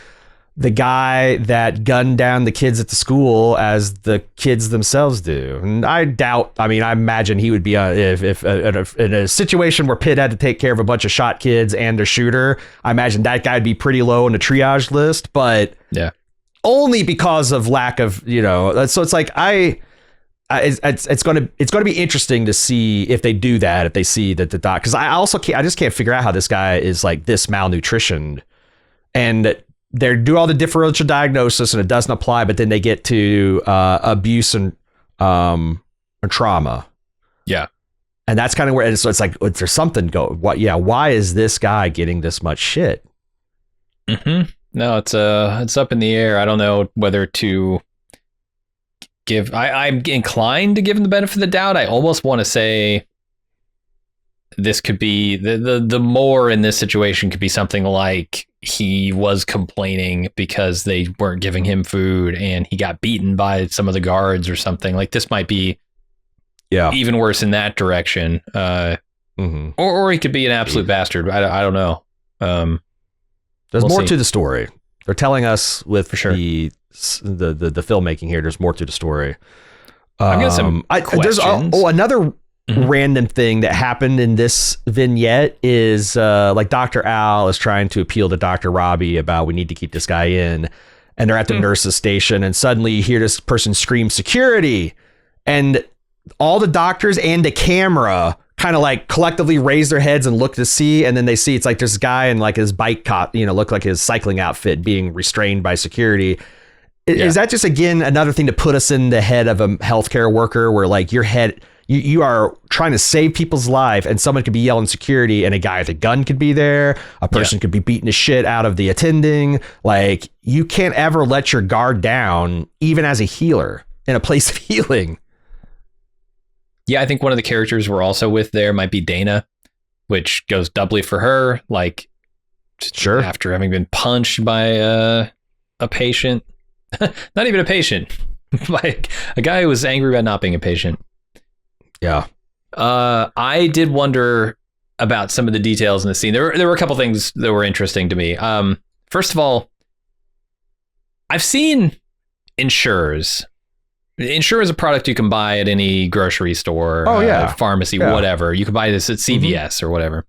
the guy that gunned down the kids at the school as the kids themselves do. And I imagine he would be if in a situation where Pitt had to take care of a bunch of shot kids and a shooter, I imagine that guy'd be pretty low on the triage list, but only because of lack of, you know, so it's like, it's going to be interesting to see if they do that, if they see that the doc, cause I just can't figure out how this guy is like this malnutritioned, and they do all the differential diagnosis and it doesn't apply, but then they get to abuse and trauma. Yeah. And that's kind of where, so it's like, there's something why is this guy getting this much shit? Mm-hmm. No, it's up in the air. I don't know whether to give, I'm inclined to give him the benefit of the doubt. I almost want to say this could be the more in this situation could be something like he was complaining because they weren't giving him food and he got beaten by some of the guards or something. Like, this might be even worse in that direction. Or he could be an absolute bastard. I don't know. There's more to the story. They're telling us with the filmmaking here. There's more to the story. I've got some questions. There's another random thing that happened in this vignette is like Dr. Al is trying to appeal to Dr. Robbie about we need to keep this guy in, and they're at the nurse's station, and suddenly you hear this person scream security, and all the doctors and the camera kind of like collectively raise their heads and look to see, and then they see it's like there's a guy in like his bike cop, look like his cycling outfit being restrained by security. Is that just, again, another thing to put us in the head of a healthcare worker where like you are trying to save people's life and someone could be yelling security and a guy with a gun could be there. A person could be beating the shit out of the attending. Like, you can't ever let your guard down, even as a healer in a place of healing. Yeah, I think one of the characters we're also with there might be Dana, which goes doubly for her. Like, sure, after having been punched by a patient, not even a patient, like a guy who was angry about not being a patient. Yeah. I did wonder about some of the details in the scene. There were a couple things that were interesting to me. First of all, I've seen Ensures. Ensure is a product you can buy at any grocery store, pharmacy, whatever. You can buy this at CVS or whatever.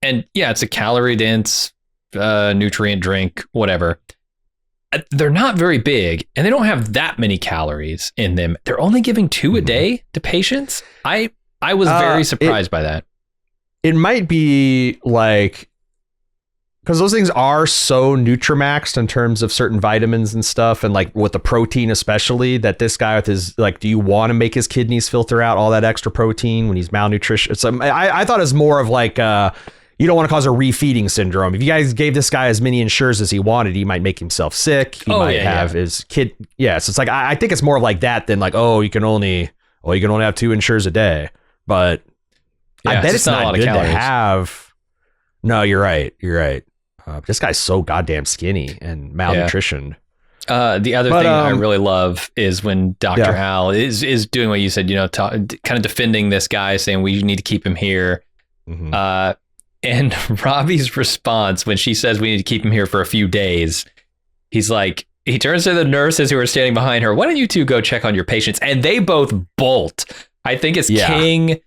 And yeah, it's a calorie dense, nutrient drink, whatever. They're not very big and they don't have that many calories in them. They're only giving 2 a day to patients. I was very surprised by that. It might be like, because those things are so Nutramaxed in terms of certain vitamins and stuff, and like with the protein especially, that this guy with his, like, do you want to make his kidneys filter out all that extra protein when he's malnutrition? So I thought it was more of like, you don't want to cause a refeeding syndrome. If you guys gave this guy as many Ensures as he wanted, he might make himself sick. He might have his kid. Yeah. So it's like, I think it's more like that than like, you can only have 2 Ensures a day. But I bet it's not good to have. No, you're right. This guy's so goddamn skinny and malnutritioned. The other thing I really love is when Dr. Al is doing what you said, kind of defending this guy, saying we need to keep him here. Mm-hmm. And Robbie's response when she says we need to keep him here for a few days, he's like, he turns to the nurses who are standing behind her. Why don't you two go check on your patients? And they both bolt. I think it's King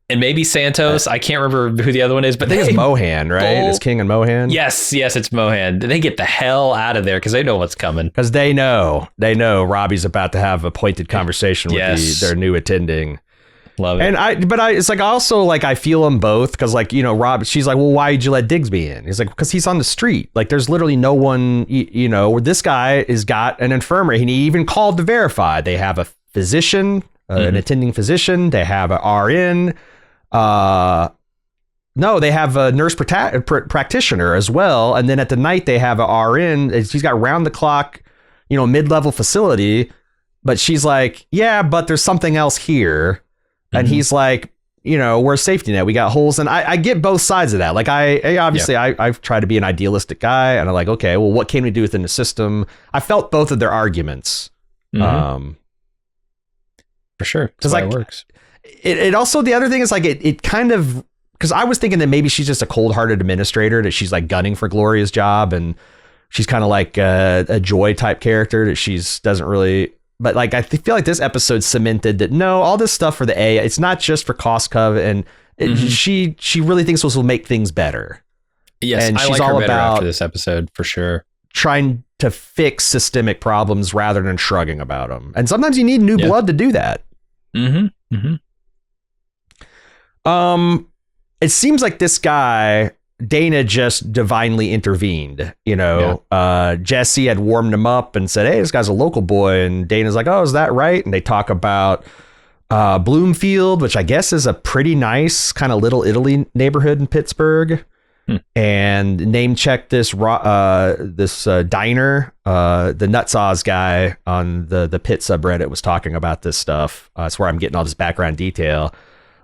and maybe Santos. I can't remember who the other one is, but I think it's Mohan, right? It's King and Mohan. Yes, it's Mohan. They get the hell out of there because they know what's coming. Because they know Robbie's about to have a pointed conversation with their new attending. Love it. And it's like, also like, I feel them both because like, Rob, she's like, well, why did you let Digsby in? He's like, because he's on the street. Like, there's literally no one, where this guy has got an infirmary. And he even called to verify. They have a physician, an attending physician. They have an RN. No, they have a nurse practitioner as well. And then at the night they have a RN. She's got round the clock, mid-level facility. But she's like, yeah, but there's something else here. And he's like, we're a safety net. We got holes. And I get both sides of that. Like, I've tried to be an idealistic guy. And I'm like, okay, well, what can we do within the system? I felt both of their arguments. For sure. That's like, how it works. It also, the other thing is like, it kind of, because I was thinking that maybe she's just a cold-hearted administrator, that she's like gunning for Gloria's job, and she's kind of like a Joy type character that doesn't really, but like, I feel like this episode cemented that no, all this stuff for the A, it's not just for cost cov, and she really thinks this will make things better. Yes, and she's all about after this episode for sure. Trying to fix systemic problems rather than shrugging about them, and sometimes you need new blood to do that. It seems like this guy, Dana, just divinely intervened. Jesse had warmed him up and said, hey, this guy's a local boy. And Dana's like, oh, is that right? And they talk about Bloomfield, which I guess is a pretty nice kind of Little Italy neighborhood in Pittsburgh. And name check this diner. The Nutsaws guy on the Pitt subreddit was talking about this stuff. That's where I'm getting all this background detail.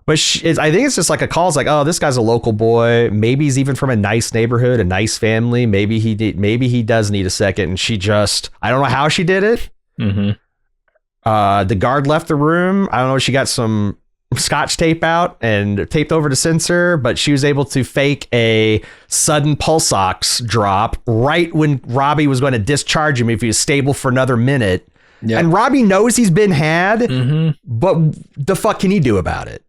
But I think it's just like a call. It's like, oh, this guy's a local boy. Maybe he's even from a nice neighborhood, a nice family. Maybe he does need a second. And she just, I don't know how she did it. The guard left the room. I don't know. She got some scotch tape out and taped over the sensor, but she was able to fake a sudden pulse ox drop right when Robbie was going to discharge him if he was stable for another minute. Yep. And Robbie knows he's been had, but the fuck can he do about it?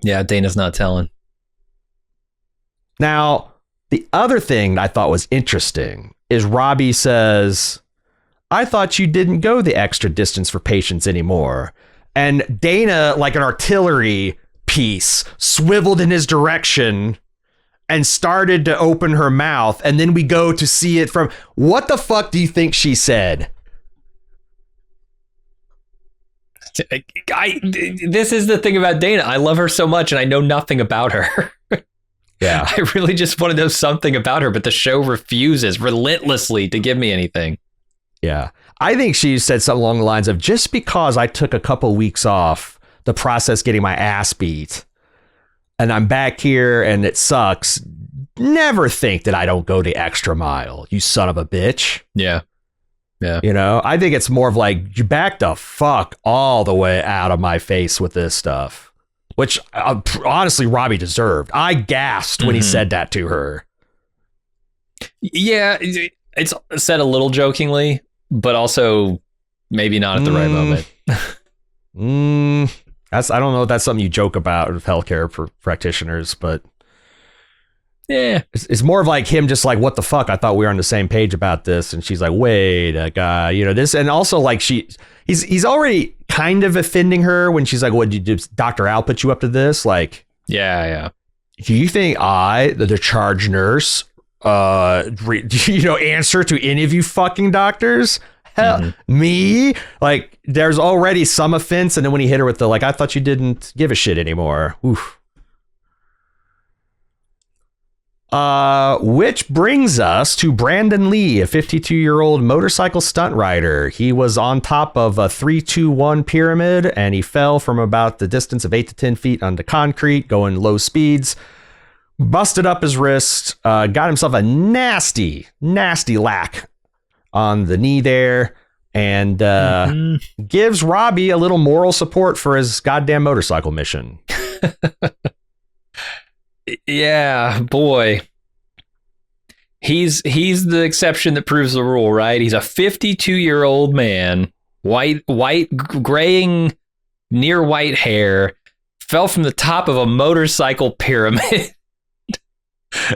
Yeah, Dana's not telling. Now, the other thing I thought was interesting is Robbie says, I thought you didn't go the extra distance for patients anymore. And Dana, like an artillery, mouthpiece swiveled in his direction and started to open her mouth. And then we go to see it from, what the fuck do you think she said? This is the thing about Dana. I love her so much and I know nothing about her. Yeah. I really just want to know something about her, but the show refuses relentlessly to give me anything. Yeah. I think she said something along the lines of, just because I took a couple weeks off the process getting my ass beat and I'm back here and it sucks, never think that I don't go the extra mile, you son of a bitch. Yeah. Yeah. You know, I think it's more of like, you back the fuck all the way out of my face with this stuff, which honestly, Robbie deserved. I gasped when he said that to her. Yeah. It's said a little jokingly, but also maybe not at the right moment. I don't know if that's something you joke about with healthcare practitioners, but yeah, it's more of like him just like, what the fuck? I thought we were on the same page about this. And she's like, wait, guy, you know, this. And also like he's already kind of offending her when she's like, what did you do? Dr. Al put you up to this? Like, yeah. Do you think the charge nurse, answer to any of you fucking doctors? Hell, me? Like, there's already some offense. And then when he hit her with the, like, I thought you didn't give a shit anymore. Oof. Which brings us to Brandon Lee, a 52-year-old motorcycle stunt rider. He was on top of a 3-2-1 pyramid and he fell from about the distance of 8 to 10 feet onto concrete, going low speeds, busted up his wrist, got himself a nasty lack on the knee there, and gives Robbie a little moral support for his goddamn motorcycle mission. Yeah, boy. He's the exception that proves the rule, right? He's a 52-year-old man, white, graying, near white hair, fell from the top of a motorcycle pyramid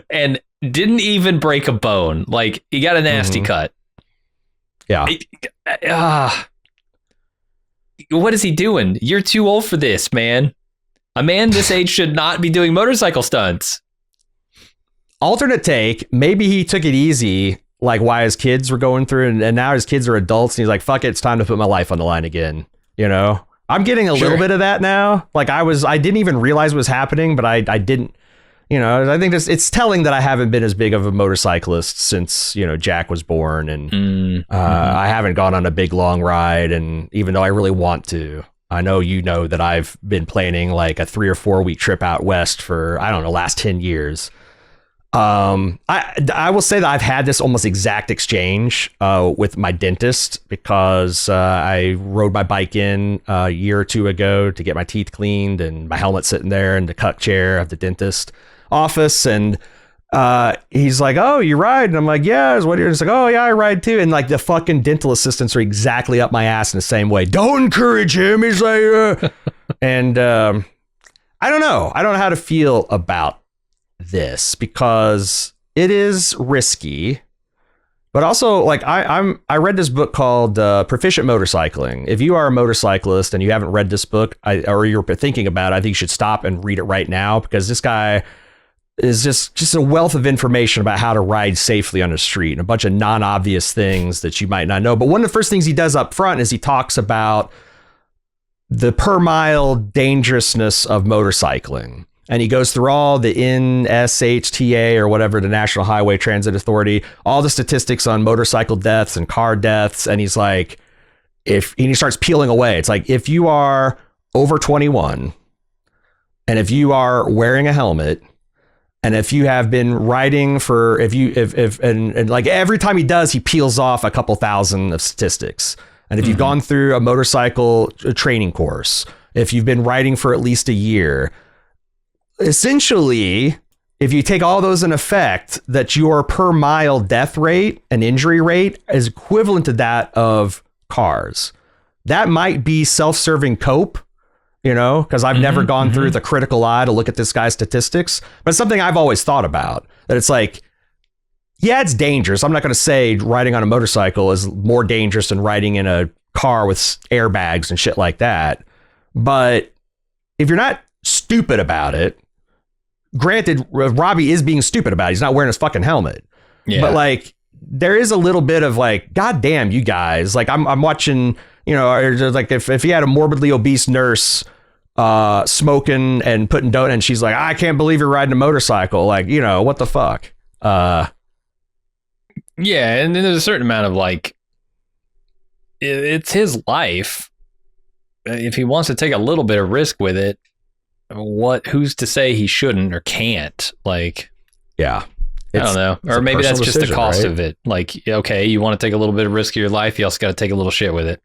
and didn't even break a bone. Like, he got a nasty cut. Yeah. What is he doing? You're too old for this, man. A man this age should not be doing motorcycle stunts. Alternate take, maybe he took it easy, like why his kids were going through, and now his kids are adults, and he's like, fuck it, it's time to put my life on the line again. You know? I'm getting a little bit of that now. Like, I didn't even realize it was happening, but I didn't, you know, I think it's telling that I haven't been as big of a motorcyclist since, you know, Jack was born, and I haven't gone on a big long ride, and even though I really want to. I know you know that I've been planning like a 3 or 4 week trip out west for, I don't know, last 10 years. I will say that I've had this almost exact exchange with my dentist because I rode my bike in a year or two ago to get my teeth cleaned, and my helmet's sitting there in the cuck chair of the dentist office, and he's like, oh, you ride? And I'm like, yeah. He's like, oh yeah, I ride too. And like the fucking dental assistants are exactly up my ass in the same way. Don't encourage him. He's like, and I don't know. I don't know how to feel about this because it is risky, but also like I read this book called Proficient Motorcycling. If you are a motorcyclist and you haven't read this book, or you're thinking about it, I think you should stop and read it right now, because this guy is just a wealth of information about how to ride safely on the street and a bunch of non-obvious things that you might not know. But one of the first things he does up front is he talks about the per mile dangerousness of motorcycling. And he goes through all the NSHTA or whatever, the National Highway Transit Authority, all the statistics on motorcycle deaths and car deaths. And he's like, and he starts peeling away. It's like, if you are over 21 and if you are wearing a helmet, and if you have been riding for, and like every time he does, he peels off a couple thousand of statistics. And if you've gone through a motorcycle training course, if you've been riding for at least a year, essentially, if you take all those in effect, that your per mile death rate and injury rate is equivalent to that of cars. That might be self-serving cope, you know, because I've never gone through the critical eye to look at this guy's statistics, but it's something I've always thought about, that it's like, yeah, it's dangerous. I'm not going to say riding on a motorcycle is more dangerous than riding in a car with airbags and shit like that. But if you're not stupid about it. Granted, Robbie is being stupid about it. He's not wearing his fucking helmet. Yeah. But like, there is a little bit of like, God damn, you guys. Like, I'm watching, you know, or just like if he had a morbidly obese nurse smoking and putting donut, and she's like, I can't believe you're riding a motorcycle. Like, you know, what the fuck? Yeah, and then there's a certain amount of like, it's his life. If he wants to take a little bit of risk with it, who's to say he shouldn't or can't? Like, yeah, I don't know. Or maybe that's just the cost of it. Like, okay, you want to take a little bit of risk of your life, you also got to take a little shit with it.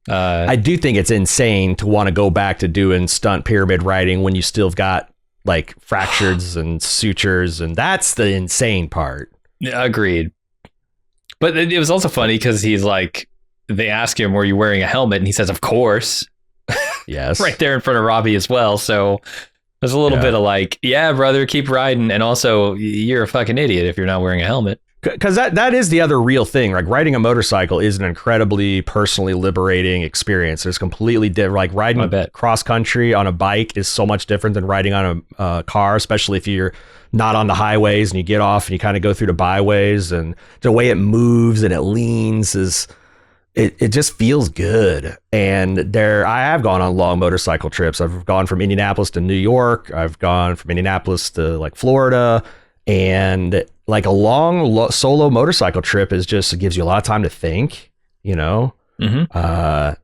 I do think it's insane to want to go back to doing stunt pyramid riding when you still got like fractures and sutures, and that's the insane part. Yeah, agreed. But it was also funny because he's like, they ask him, were you wearing a helmet? And he says, of course. Yes. Right there in front of Robbie as well. So there's a little bit of like, yeah, brother, keep riding. And also, you're a fucking idiot if you're not wearing a helmet. Because that is the other real thing. Like, riding a motorcycle is an incredibly personally liberating experience. It's completely different. Like, riding cross country on a bike is so much different than riding on a car, especially if you're not on the highways and you get off and you kind of go through the byways, and the way it moves and it leans it just feels good. And I have gone on long motorcycle trips. I've gone from Indianapolis to New York. I've gone from Indianapolis to like Florida, and like a long solo motorcycle trip it gives you a lot of time to think, you know? Mm-hmm.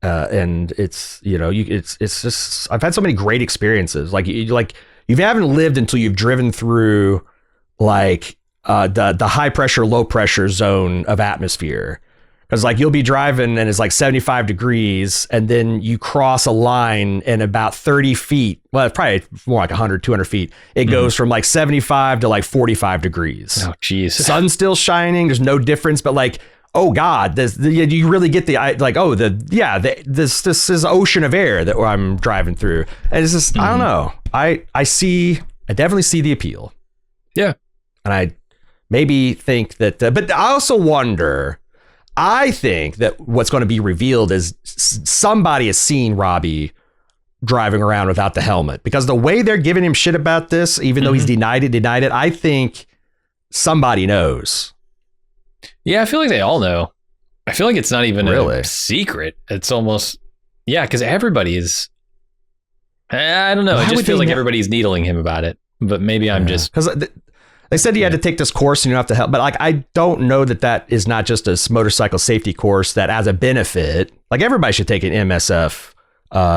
And it's, you know, it's just, I've had so many great experiences. Like you haven't lived until you've driven through like the high pressure, low pressure zone of atmosphere. Because like you'll be driving and it's like 75 degrees, and then you cross a line in about 30 feet. Well, it's probably more like 100, 200 feet. It goes from like 75 to like 45 degrees. Oh, geez. Sun's still shining. There's no difference. But like, oh God, you really get this is ocean of air that I'm driving through. And it's just, I don't know. I definitely see the appeal. Yeah. And I maybe think that, but I also wonder, I think that what's going to be revealed is somebody has seen Robbie driving around without the helmet, because the way they're giving him shit about this, even though he's denied it, I think somebody knows. Yeah, I feel like they all know. I feel like it's not even a secret. It's almost, because everybody is, I don't know. It just feels like everybody's needling him about it, but maybe I'm just... Because they said he had to take this course and you don't have to help, but like, I don't know that is not just a motorcycle safety course that as a benefit, like everybody should take an MSF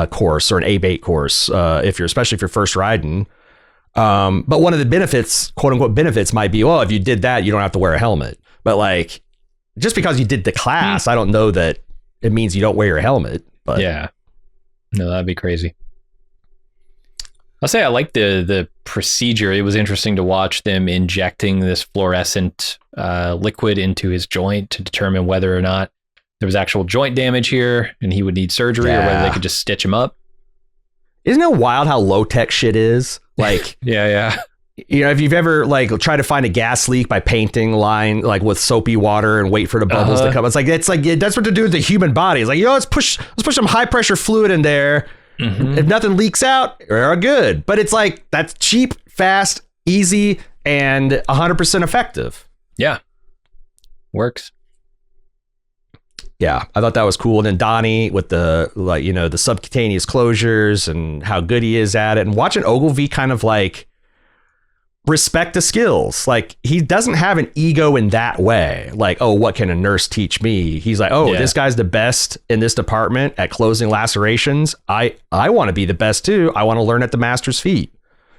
course or an ABATE course especially if you're first riding. But one of the benefits, quote unquote benefits, might be, well, if you did that, you don't have to wear a helmet. But like, just because you did the class, I don't know that it means you don't wear your helmet. But yeah, no, that'd be crazy. I'll say I like the procedure. It was interesting to watch them injecting this fluorescent liquid into his joint to determine whether or not there was actual joint damage here and he would need surgery, or whether they could just stitch him up. Isn't it wild how low tech shit is? Like, yeah. You know, if you've ever like tried to find a gas leak by painting line like with soapy water and wait for the bubbles to come, it's like that's what to do with the human body. It's like, let's push some high pressure fluid in there. Mm-hmm. If nothing leaks out, we're good. But it's like, that's cheap, fast, easy, and 100% effective. Yeah. Works. Yeah, I thought that was cool. And then Donnie with the, like, you know, the subcutaneous closures and how good he is at it. And watching Ogilvy kind of like respect the skills. Like, he doesn't have an ego in that way. Like, oh, what can a nurse teach me? He's like, this guy's the best in this department at closing lacerations. I want to be the best too. I want to learn at the master's feet.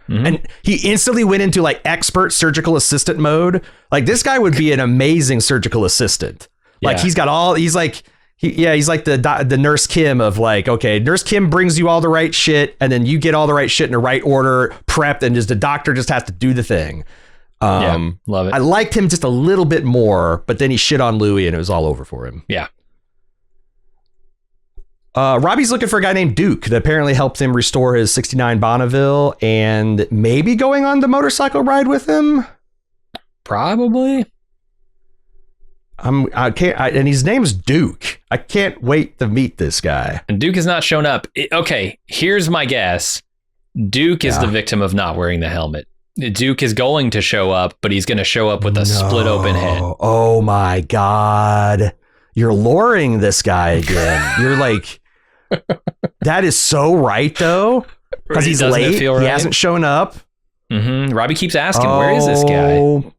Mm-hmm. And he instantly went into like expert surgical assistant mode. Like, this guy would be an amazing surgical assistant. Like, he's like the Nurse Kim of like, okay, Nurse Kim brings you all the right shit, and then you get all the right shit in the right order, prepped, and just the doctor just has to do the thing. Love it. I liked him just a little bit more, but then he shit on Louis and it was all over for him. Yeah. Robbie's looking for a guy named Duke that apparently helped him restore his 69 Bonneville and maybe going on the motorcycle ride with him. Probably. And his name's Duke. I can't wait to meet this guy. And Duke has not shown up. Okay, here's my guess. Duke is the victim of not wearing the helmet. Duke is going to show up, but he's going to show up with a split open head. Oh my God. You're luring this guy again. You're like, that is so right though. Because he's late. Right? He hasn't shown up. Mm-hmm. Robbie keeps asking, where is this guy? Oh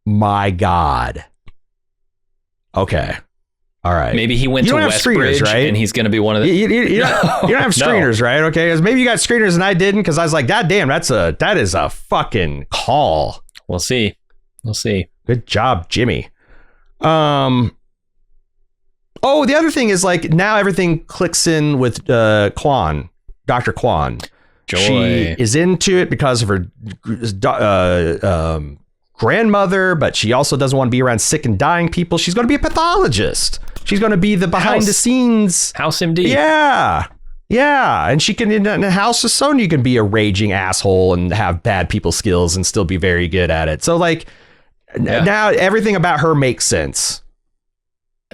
my God. Okay. All right. Maybe he went to Westbridge, right? And he's going to be one of the... You don't have screeners, right? Okay. Maybe you got screeners and I didn't, because I was like, God damn, that is a fucking call. We'll see. Good job, Jimmy. Oh, the other thing is like now everything clicks in with Kwan, Dr. Kwan. Joy. She is into it because of her grandmother, but she also doesn't want to be around sick and dying people. She's going to be a pathologist. She's going to be the behind the scenes House MD. Yeah. And she can, in a House of Sonya, you can be a raging asshole and have bad people skills and still be very good at it. So like now everything about her makes sense.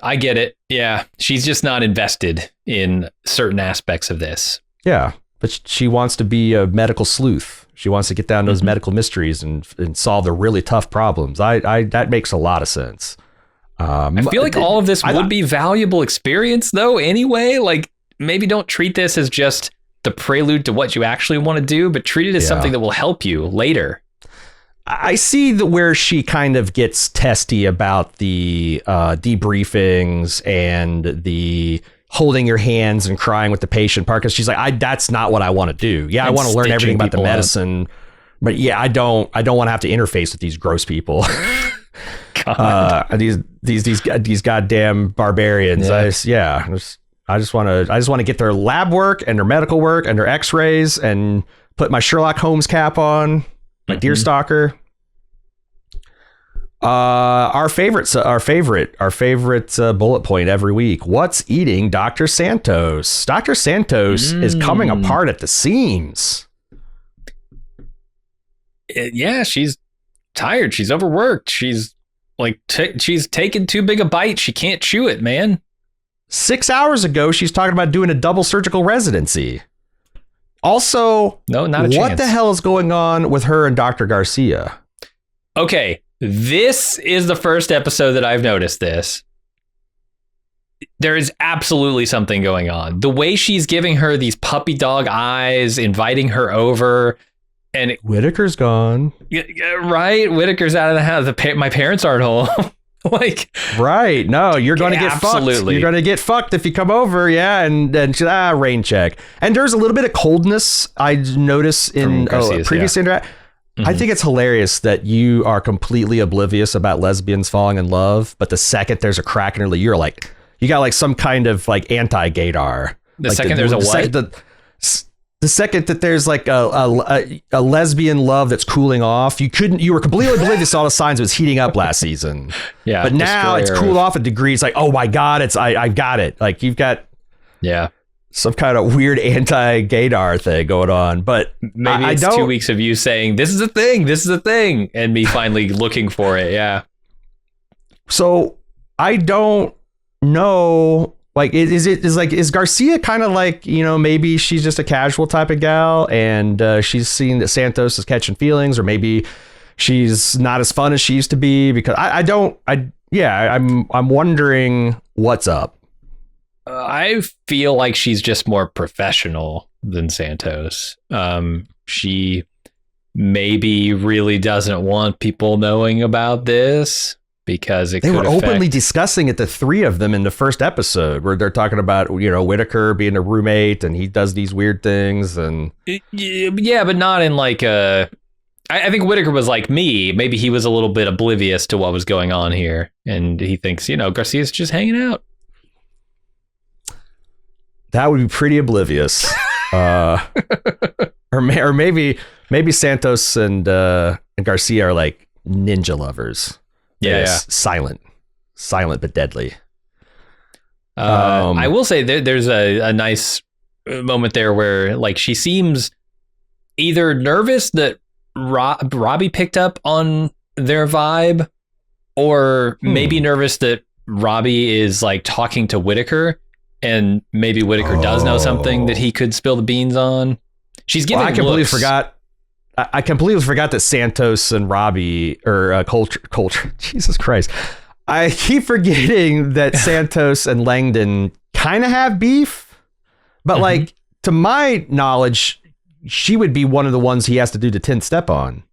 I get it. Yeah. She's just not invested in certain aspects of this. Yeah. But she wants to be a medical sleuth. She wants to get down to those medical mysteries and solve the really tough problems. That makes a lot of sense. I feel like all of this would be valuable experience, though, anyway. Like, maybe don't treat this as just the prelude to what you actually want to do, but treat it as something that will help you later. I see where she kind of gets testy about the debriefings and the holding your hands and crying with the patient part, because she's like, that's not what I want to do. Yeah, and I want to learn everything about the medicine, but yeah, I don't want to have to interface with these gross people. These goddamn barbarians. Yeah. I just want to get their lab work and their medical work and their X-rays and put my Sherlock Holmes cap on, my Deerstalker. Our favorite bullet point every week. What's eating Dr. Santos? Dr. Santos is coming apart at the seams. Yeah, she's tired. She's overworked. She's like, she's taken too big a bite. She can't chew it, man. 6 hours ago, she's talking about doing a double surgical residency. Also, no, not a chance. What the hell is going on with her and Dr. Garcia? Okay, this is the first episode that I've noticed this. There is absolutely something going on. The way she's giving her these puppy dog eyes, inviting her over, and Whitaker's gone. Right? Whitaker's out of the house. My parents aren't home. Like, right. No, you're going to get fucked. You're going to get fucked if you come over. Yeah. And then rain check. And there's a little bit of coldness I notice in previous interaction. I think it's hilarious that you are completely oblivious about lesbians falling in love, but the second there's a crack in her, you're like, you got like some kind of like anti-gaydar. The second there's a what? The second that there's like a lesbian love that's cooling off, you were completely oblivious to all the signs it was heating up last season. Yeah. But now it's cooled off a degree. It's like, oh my God, I got it. Like you've got some kind of weird anti-gaydar thing going on. But maybe it's 2 weeks of you saying, this is a thing, and me finally looking for it. Yeah. So I don't know. Like, is Garcia kind of like, maybe she's just a casual type of gal and she's seeing that Santos is catching feelings, or maybe she's not as fun as she used to be, because I'm wondering what's up. I feel like she's just more professional than Santos. She maybe really doesn't want people knowing about this, because they were openly discussing it, the three of them, in the first episode, where they're talking about, Whitaker being a roommate and he does these weird things. And yeah, but not in like I think Whitaker was like me. Maybe he was a little bit oblivious to what was going on here, and he thinks, Garcia's just hanging out. That would be pretty oblivious. or maybe Santos and Garcia are like ninja lovers. Yeah. Silent but deadly. I will say there's a nice moment there where like she seems either nervous that Robbie picked up on their vibe, or maybe nervous that Robbie is like talking to Whitaker, and maybe Whitaker does know something that he could spill the beans on. She's giving I completely looks. forgot. I completely forgot that Santos and Robbie or Coulter. Jesus Christ. I keep forgetting that Santos and Langdon kind of have beef, but like to my knowledge, she would be one of the ones he has to do the 10th step on,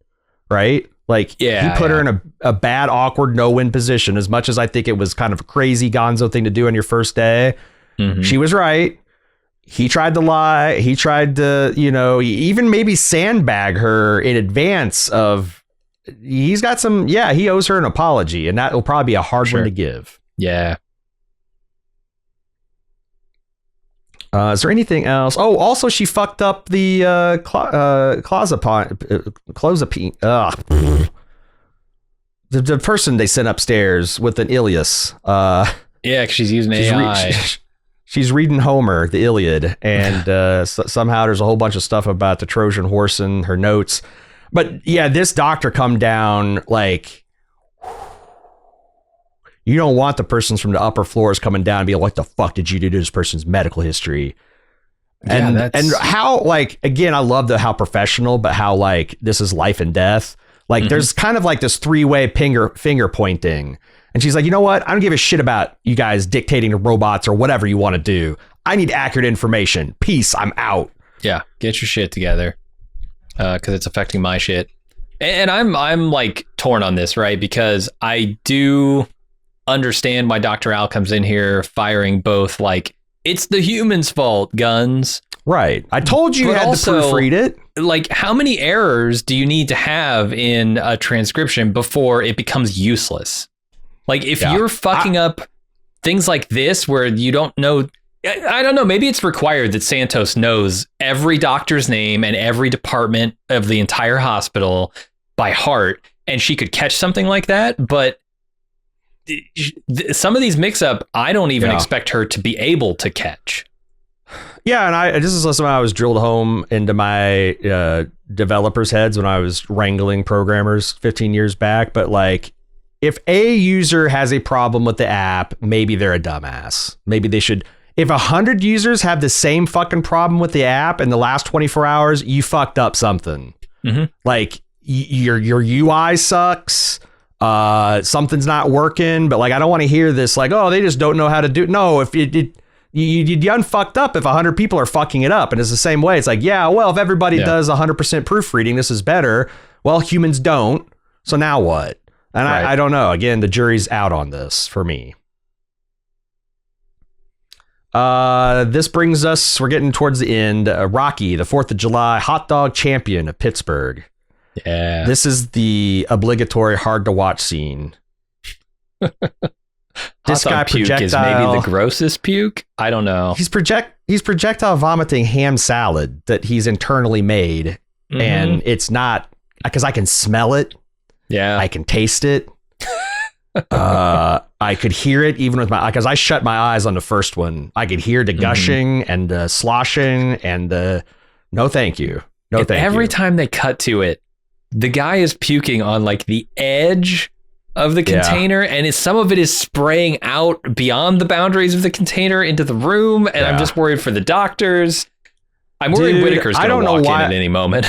right? Like he put her in a bad, awkward, no-win position. As much as I think it was kind of a crazy gonzo thing to do on your first day, she was right. He tried to lie. He tried to, even maybe sandbag her in advance of. He's got some. Yeah, he owes her an apology, and that will probably be a hard one to give. Yeah. Is there anything else? Oh, also she fucked up the clozapine. The person they sent upstairs with an Ilias. Yeah, because she's using AI. She's reading Homer, the Iliad, and somehow there's a whole bunch of stuff about the Trojan horse in her notes. But yeah, this doctor come down like, you don't want the persons from the upper floors coming down and be like, what the fuck did you do to this person's medical history? And how, like, again, I love how professional, but how like this is life and death. Like there's kind of like this three-way finger pointing. And she's like, you know what? I don't give a shit about you guys dictating to robots or whatever you want to do. I need accurate information. Peace. I'm out. Yeah. Get your shit together. Because it's affecting my shit. And I'm like torn on this, right? Because I do understand why Dr. Al comes in here firing both like, it's the human's fault, guns. Right. I told you had to proofread it. Like, how many errors do you need to have in a transcription before it becomes useless? Like, if you're fucking up things like this where you don't know, I don't know, maybe it's required that Santos knows every doctor's name and every department of the entire hospital by heart, and she could catch something like that. But some of these mix-up, I don't even expect her to be able to catch. Yeah, and this is something I was drilled home into my developers' heads when I was wrangling programmers 15 years back. But like, if a user has a problem with the app, maybe they're a dumbass. Maybe they should. If 100 users have the same fucking problem with the app in the last 24 hours, you fucked up something. Like your UI sucks. Something's not working. But like, I don't want to hear this. Like, oh, they just don't know how to do it. No, if you done fucked up if 100 people are fucking it up. And it's the same way. It's like, yeah, well, if everybody does 100% proofreading, this is better. Well, humans don't. So now what? And I don't know. Again, the jury's out on this for me. This brings us, we're getting towards the end. Rocky, the 4th of July hot dog champion of Pittsburgh. Yeah. This is the obligatory hard to watch scene. This guy puke is maybe the grossest puke. I don't know. He's projectile vomiting ham salad that he's internally made. And it's not, because I can smell it. Yeah. I can taste it. I could hear it even with because I shut my eyes on the first one. I could hear the gushing and sloshing and no thank you. No thank you. Every time they cut to it, the guy is puking on like the edge of the container, and some of it is spraying out beyond the boundaries of the container into the room, and I'm just worried for the doctors. I'm worried Whitaker's going to walk in at any moment.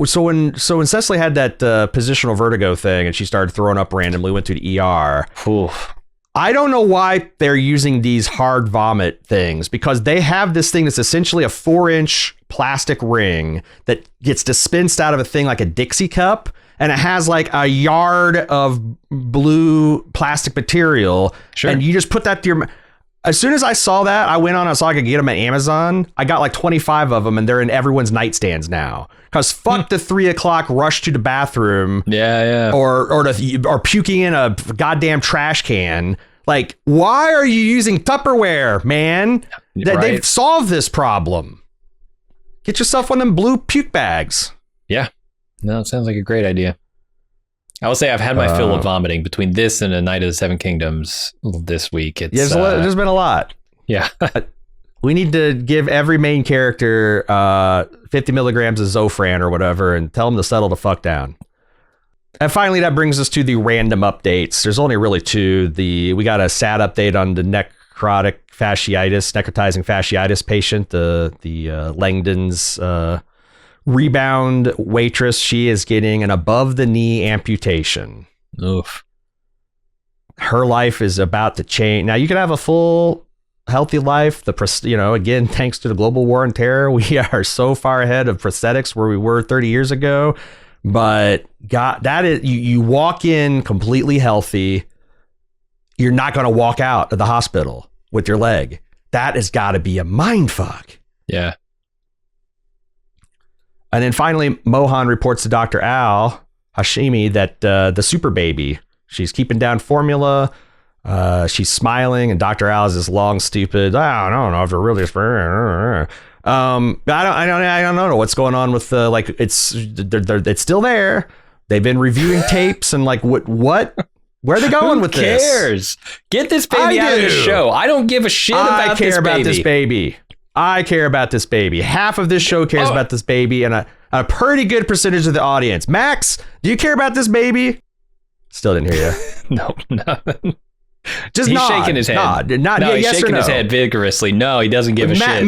So when Cecily had that positional vertigo thing and she started throwing up randomly, went to the ER. I don't know why they're using these hard vomit things, because they have this thing that's essentially a 4-inch plastic ring that gets dispensed out of a thing like a Dixie cup. And it has like a yard of blue plastic material. Sure. And you just put that to your... As soon as I saw that, I went on and saw I could get them at Amazon. I got like 25 of them, and they're in everyone's nightstands now. Because fuck the 3 o'clock rush to the bathroom. Or puking in a goddamn trash can. Like, why are you using Tupperware, man? They've solved this problem. Get yourself one of them blue puke bags. Yeah. No, it sounds like a great idea. I will say I've had my fill of vomiting between this and A Night of the Seven Kingdoms this week. There's been a lot. Yeah. We need to give every main character 50 milligrams of Zofran or whatever and tell them to settle the fuck down. And finally, that brings us to the random updates. There's only really two. We got a sad update on the necrotizing fasciitis patient, the Langdon's rebound waitress. She is getting an above the knee amputation. Oof. Her life is about to change. Now you can have a full healthy life. Again, thanks to the global war on terror, we are so far ahead of prosthetics where we were 30 years ago. But God, that is, you walk in completely healthy. You're not going to walk out of the hospital with your leg. That has got to be a mind fuck. Yeah. And then finally, Mohan reports to Dr. Al Hashimi that the super baby, she's keeping down formula. She's smiling, and Dr. Al is this long, stupid. I don't know if they're really. I don't know what's going on with it's still there. They've been reviewing tapes and what where are they going with this? Who cares? Get this baby out of the show. I don't give a shit about this baby. I care about this baby. I care about this baby. Half of this show cares about this baby, and a pretty good percentage of the audience. Max, do you care about this baby? Still didn't hear you. No, nothing. He's shaking his head. He's shaking his head vigorously. No, he doesn't give a shit.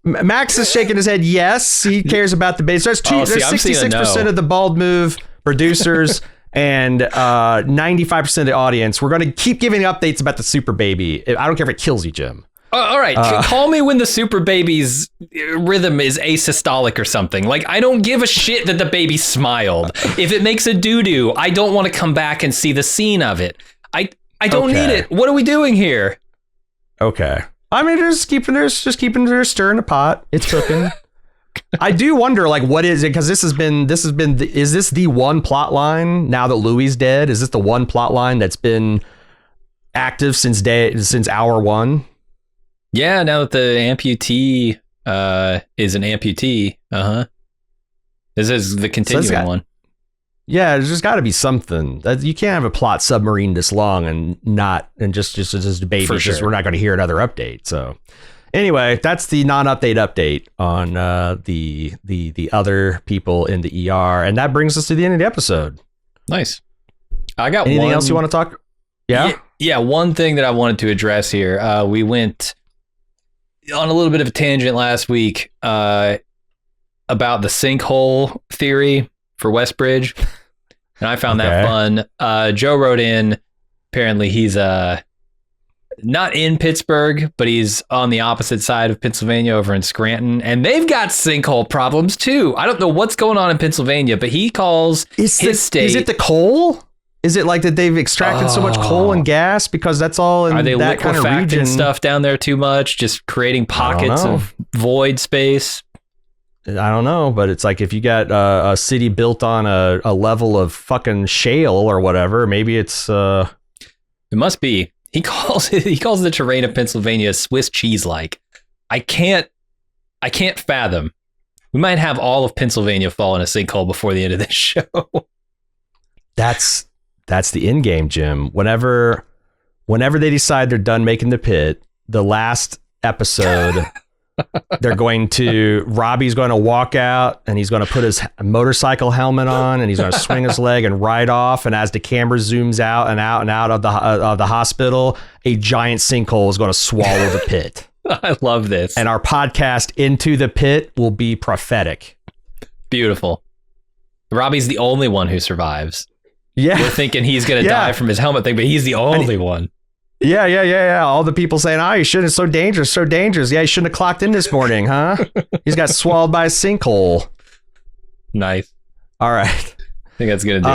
Max is shaking his head. Yes, he cares about the baby. So there's 66% of the Bald Move producers and 95% of the audience. We're going to keep giving updates about the super baby. I don't care if it kills you, Jim. All right. Call me when the super baby's rhythm is asystolic or something. I don't give a shit that the baby smiled. If it makes a doo-doo, I don't want to come back and see the scene of it. I don't need it. What are we doing here? Okay. I mean, they're stirring the pot. It's cooking. I do wonder, what is it? Because is this the one plot line now that Louie's dead? Is this the one plot line that's been active since hour one? Yeah, now that the amputee is an amputee. This is the continuing one. Yeah, there's got to be something. You can't have a plot submarine this long and just debate. For sure. We're not going to hear another update. So anyway, that's the non-update update on the other people in the ER, and that brings us to the end of the episode. Nice. I got anything else you want to talk? Yeah. One thing that I wanted to address here. We went on a little bit of a tangent last week about the sinkhole theory for Westbridge, and I found that fun. Joe wrote in. Apparently, he's not in Pittsburgh, but he's on the opposite side of Pennsylvania, over in Scranton, and they've got sinkhole problems too. I don't know what's going on in Pennsylvania, but he calls his state. Is it the coal? Is it that they've extracted so much coal and gas because that's all in that kind of region? Are they liquefacting stuff down there too much, just creating pockets of void space? I don't know, but it's if you got a city built on a level of fucking shale or whatever, maybe it's. It must be. He calls the terrain of Pennsylvania Swiss cheese-like. I can't fathom. We might have all of Pennsylvania fall in a sinkhole before the end of this show. That's the end game, Jim. Whenever they decide they're done making the pit, the last episode. Robbie's going to walk out and he's going to put his motorcycle helmet on and he's going to swing his leg and ride off. And as the camera zooms out and out of the hospital, a giant sinkhole is going to swallow the pit. I love this. And our podcast Into the Pit will be prophetic. Beautiful. Robbie's the only one who survives. Yeah. We're thinking he's going to die from his helmet thing, but he's the only one. Yeah. All the people saying, you shouldn't. It's so dangerous. Yeah, you shouldn't have clocked in this morning, huh? He's got swallowed by a sinkhole. Nice. All right. I think that's going to do it.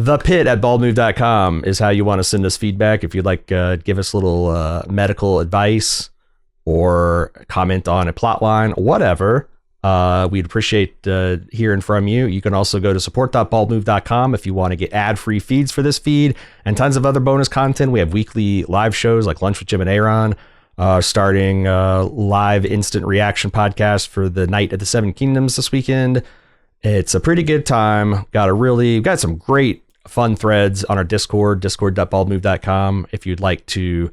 thepit@baldmove.com is how you want to send us feedback. If you'd like, give us a little medical advice or comment on a plot line, whatever. We'd appreciate hearing from you. You can also go to support.baldmove.com if you want to get ad-free feeds for this feed and tons of other bonus content. We have weekly live shows like Lunch with Jim and Aaron, starting live instant reaction podcast for the Night of the Seven Kingdoms this weekend. It's a pretty good time. Got some great fun threads on our discord.baldmove.com if you'd like to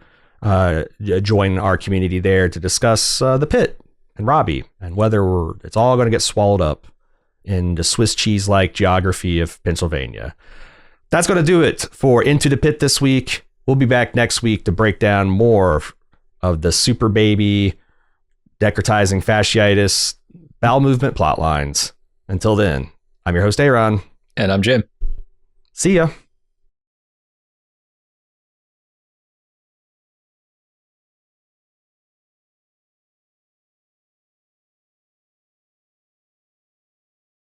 join our community there to discuss the pit and Robbie, and whether it's all going to get swallowed up in the Swiss cheese-like geography of Pennsylvania. That's going to do it for Into the Pit this week. We'll be back next week to break down more of the super baby, decretizing fasciitis, bowel movement plot lines. Until then, I'm your host, Aaron. And I'm Jim. See ya.